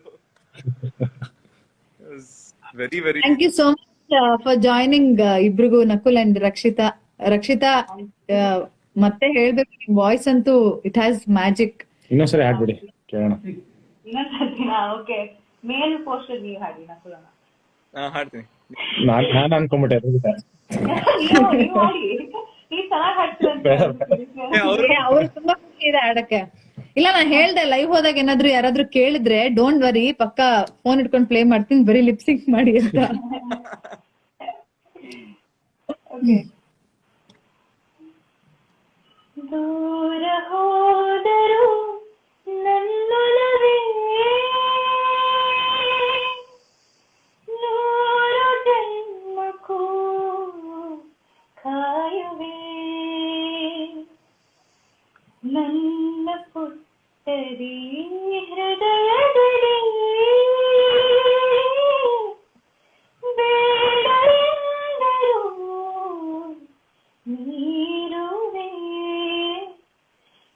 very very thank you so much for joining ಇಬ್ರಿಗೂ, ನಕುಲ್ ಅಂಡ್ ರಕ್ಷಿತಾ. ಮತ್ತೆ ಹೇಳ್ಬೇಕು, ವಾಯ್ಸ್ ಅಂತೂ ಇಟ್ ಹ್ಯಾಸ್ ಮ್ಯಾಜಿಕ್. ಇನ್ನೊಂದ್ಸರಿ ಹಾಡ್ಬಿಡಿ ಕೇಳೋಣ. ಇನ್ನೊಂದ್ಸತಿನ? ಓಕೆ, ಮೇಲ್ ಪೋಸ್ಟರ್ ನೀವು ಹಾಡಿ ನಕುಲನ. ಹಾಡ್ತೀನಿ. ನಾನು ಅನ್ಕೊಂಬಿಟ್ಟೆ ನೀವು ಹಾಡಿ, ನೀವು ಚೆನ್ನಾಗಿ ಹಾಡ್ತೀರ. ಅವ್ರು ತುಂಬಾ ಖುಷಿ ಇದೆ ಆಡಕ್ಕೆ. ಇಲ್ಲ, ನಾನ್ ಹೇಳ್ದೆ ಲೈವ್ ಹೋದಾಗ ಏನಾದ್ರು ಯಾರಾದ್ರೂ ಕೇಳಿದ್ರೆ ಡೋಂಟ್ ವರಿ, ಪಕ್ಕಾ ಫೋನ್ ಇಟ್ಕೊಂಡು ಪ್ಲೇ ಮಾಡ್ತೀನಿ, ಬರೀ ಲಿಪ್ಸಿಂಗ್ ಮಾಡಿ ಅಂತ. ದೂರ ಹೋದರು ನನ್ನೊಲವೇ, ನೂರು ಜನ್ಮಕ್ಕೂ ಕಾಯುವೆ, ನನ್ನ ಪುಟ್ಟರಿ ಹೃದಯದಲ್ಲಿ ಬೇಡ ಎಂದರೂ ನೀರುವೆ,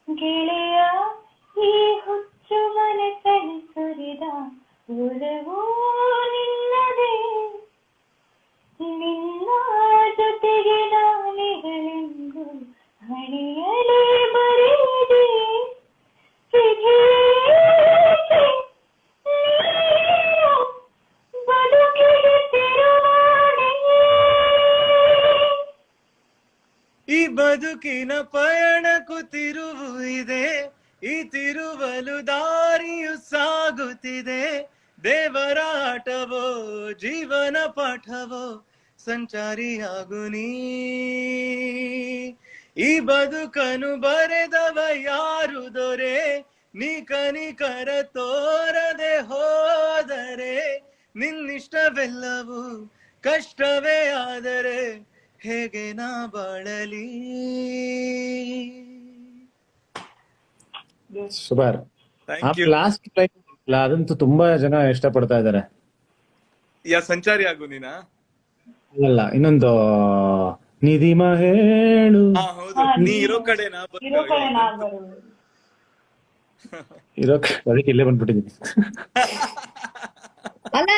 ಗೆಳೆಯ ಈ ಹುಚ್ಚು ಮನಸ್ಸಲ್ಲಿ ಸುರಿದ ಒಲವೋ ನಿನ್ನದೇ, ನಿನ್ನ ಜೊತೆಗೆ ನಾನಿಗಳೆಂದು ಹಣಿಯಲೇ ಬರೆದೆ, ಬದುಕಿಗೆ ತಿರುವಾಣೆ. ಈ ಬದುಕಿನ ಪಯಣಕ್ಕೂ ತಿರುವು ಇದೆ, ಈ ತಿರುವಲು ದಾರಿಯು ಸಾಗುತ್ತಿದೆ. ದೇವರಾಟವೋ ಜೀವನ ಪಾಠವೋ ಸಂಚಾರಿಯಾಗು ನೀ. ಈ ಬದುಕನು ಬರೆದವ ಯಾರು ದೊರೆ, ನೀ ಕನಿಕರ ತೋರದೆ ಹೋದರೆ, ನಿನ್ನಿಷ್ಟವೆಲ್ಲವೂ ಕಷ್ಟವೇ ಆದರೆ ಹೇಗೆ ನಾ ಬಾಳಲಿ. Super. Thank you. Last line ಅದಂತೂ ತುಂಬಾ ಜನ ಇಷ್ಟಪಡ್ತಾ ಇದಾರೆ. ಸಂಚಾರಿ ಆಗು ನೀನಾ? ಅಲ್ಲ, ಇನ್ನೊಂದು ನಿಧಿಮ ಹೇಳು. ಹೌದು, ನೀ ಇರೋ ಕಡೆ ನಾ ಇರೋ ಕಡೆ ನಾ ಬರುವುದು. ಅದಕ್ಕೆ ಇಲ್ಲೇ ಬಂದ್ಬಿಟ್ಟಿದ್ದೀನಿ. ಅಲ್ಲ,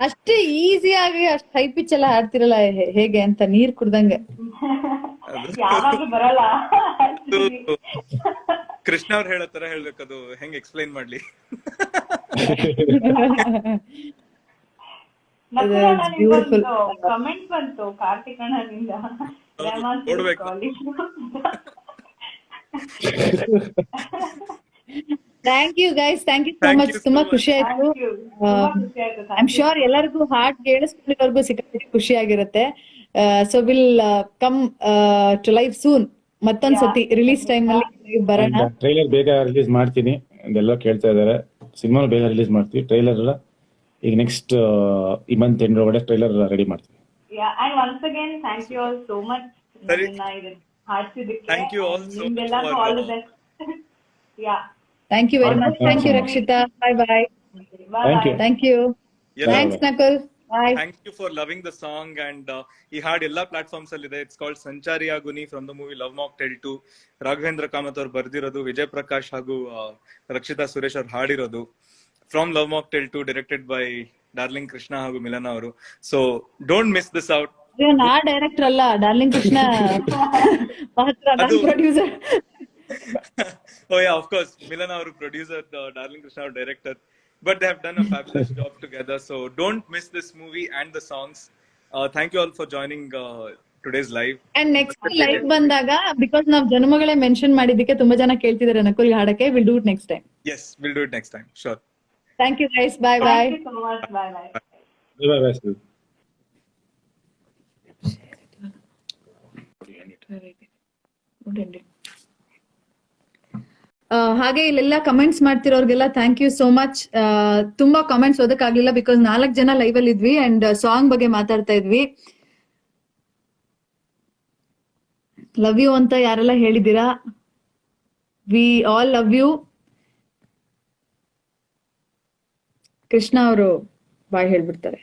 ಅಷ್ಟೇ ಈಸಿಯಾಗಿ ಅಷ್ಟ್ ಹೈ ಪಿಚ್ ಎಲ್ಲ ಹಾಡ್ತಿರಲ್ಲ ಹೇಗೆ ಅಂತ, ನೀರ್ ಕುಡ್ದಂಗೆ. ಯಾವಾಗ್ಲೂ ಬರಲ್ಲ. ಕೃಷ್ಣ ಅವ್ರು ಹೇಳೋ ತರ ಹೇಳ್ಬೇಕದು, ಹೆಂಗ್ ಎಕ್ಸ್ಪ್ಲೈನ್ ಮಾಡ್ಲಿ? ಕಮೆಂಟ್ ಬಂತು ಕಾರ್ತಿಕ್ ಅಣ್ಣನಿಂದ, ನೋಡ್ಬೇಕು. Thank you guys, thank you so much. ತುಂಬಾ ಖುಷಿ ಆಯ್ತು. ಐ ಆಮ್ ಶ್ಯೂರ್ ಎಲ್ಲರಿಗೂ ಹಾಡ್ ಕೇಳಿಸ್ಕೊಳ್ಳೋರ್ಗೂ ಸಿಕ್ಕಾಪಟ್ಟೆ ಖುಷಿ ಆಗಿರುತ್ತೆ. So will come to live soon. ಮತ್ತೊಂದ್ಸತಿ ರಿಲೀಸ್ ಟೈಮ್ ಅಲ್ಲಿ ಬರೋಣ. ಟ್ರೈಲರ್ ಬೇಗ ರಿಲೀಸ್ ಮಾಡ್ತೀನಿ, ಇದೆಲ್ಲ ಕೇಳ್ತಾ ಇದಾರೆ. ಸಿನಿಮಾ ಬೇಗ ರಿಲೀಸ್ ಮಾಡ್ತೀವಿ. ಟ್ರೈಲರ್ ಎಲ್ಲ ಈಗ ನೆಕ್ಸ್ಟ್ ಈ ಮಂತ್ ಎಂಡ್ ಒಳಗಡೆ ಟ್ರೈಲರ್ ರೆಡಿ ಮಾಡ್ತೀವಿ. Yeah, and once again, thank you all so much. Sorry. ಹಾಡ್ಸಿದ್ದಕ್ಕೆ. Thank you all so much ನಿಮ್ಗೆಲ್ಲರಿಗೂ for, all the best. Yeah. Thank you very much. Thank you Rakshita. Bye bye. Bye Thank you. bye. Thank you. ಎಲ್ಲ thanks Nakul. Bye. Thank you for loving the song and ಈ ಹಾಡ್ ಎಲ್ಲಾ platforms ಅಲ್ಲಿ ಇದೆ. It's called ಸಂಚಾರಿಯಾ ಗುನಿ from the movie love mocktail 2. Raghavendra Kamath ಅವ್ರು ಬರ್ದಿರೋದು, ವಿಜಯ್ ಪ್ರಕಾಶ್ ಹಾಗೂ ರಕ್ಷಿತಾ ಸುರೇಶ್ ಅವ್ರು ಹಾಡಿರೋದು. From love mocktail 2 directed by darling Krishna ಹಾಗೂ ಮಿಲನ ಅವರು. So don't miss this out. ನಾ ಡೈರೆಕ್ಟರ್ ಅಲ್ಲ, ಡಾರ್ಲಿಂಗ್ ಕೃಷ್ಣ ಮಾತ್ರ producer. Oh yeah, of course. Milan our producer, Darling Krishna our director. But they have done a fabulous job together. So don't miss this movie and the songs. Thank you all for joining today's live. And next live ಬಂದಾಗ, because ನಾವ್ ಜನ್ಮಗಳೇ mention ಮಾಡಿದ್ದಕ್ಕೆ ತುಂಬಾ ಜನ ಕೇಳ್ತಿದಾರೆ ನಕುಲ್ ಹಾಡಕ್ಕೆ. Will do it next time. Yes, we'll do it next time. Sure. Thank you guys. Bye bye. Thank you so much. Bye bye. Bye bye, Steve. ಹಾಗೆ ಇಲ್ಲೆಲ್ಲ ಕಮೆಂಟ್ಸ್ ಮಾಡ್ತಿರೋರ್ಗೆಲ್ಲ ಥ್ಯಾಂಕ್ ಯು ಸೋ ಮಚ್. ತುಂಬಾ comments ಓದಕ್ಕಾಗ್ಲಿಲ್ಲ because 4 ಜನ live ಅಲ್ಲಿ ಇದ್ವಿ and song ಬಗ್ಗೆ ಮಾತಾಡ್ತಾ ಇದ್ವಿ. ಲವ್ ಯು ಅಂತ ಯಾರೆಲ್ಲ ಹೇಳಿದೀರಾ, we all love you. Krishna ಅವರು ಬಾಯ್ ಹೇಳ್ಬಿಡ್ತಾರೆ.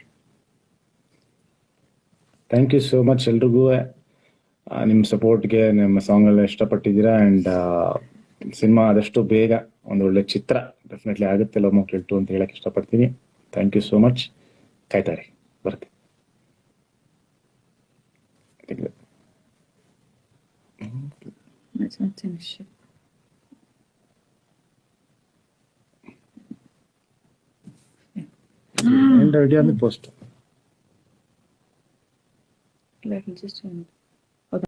ಥ್ಯಾಂಕ್ ಯು ಸೋ ಮಚ್ ಎಲ್ರಿಗೂ. ನಿಮ್ಮ ಸಪೋರ್ಟ್ಗೆ, ನಿಮ್ಮ ಸಾಂಗ್ ಎಲ್ಲ ಇಷ್ಟಪಟ್ಟಿದ್ದೀರಾ. ಅಂಡ್ ಸಿನಿಮಾ ಆದಷ್ಟು ಬೇಗ ಒಂದು ಒಳ್ಳೆ ಚಿತ್ರ ಡೆಫಿನೆಟ್ಲಿ ಆಗುತ್ತೆ ಲವ್ ಮಾಕ್ಟೇಲ್ 2 ಅಂತ ಹೇಳಕ್ ಇಷ್ಟಪಡ್ತೀನಿ. Thank you so much. ಕಾಯ್ತಾರೆ ಬರ್ತೀನಿ. ರೆಡಿ ಆದ್ಮೇಲೆ ಪೋಸ್ಟ್. Let me just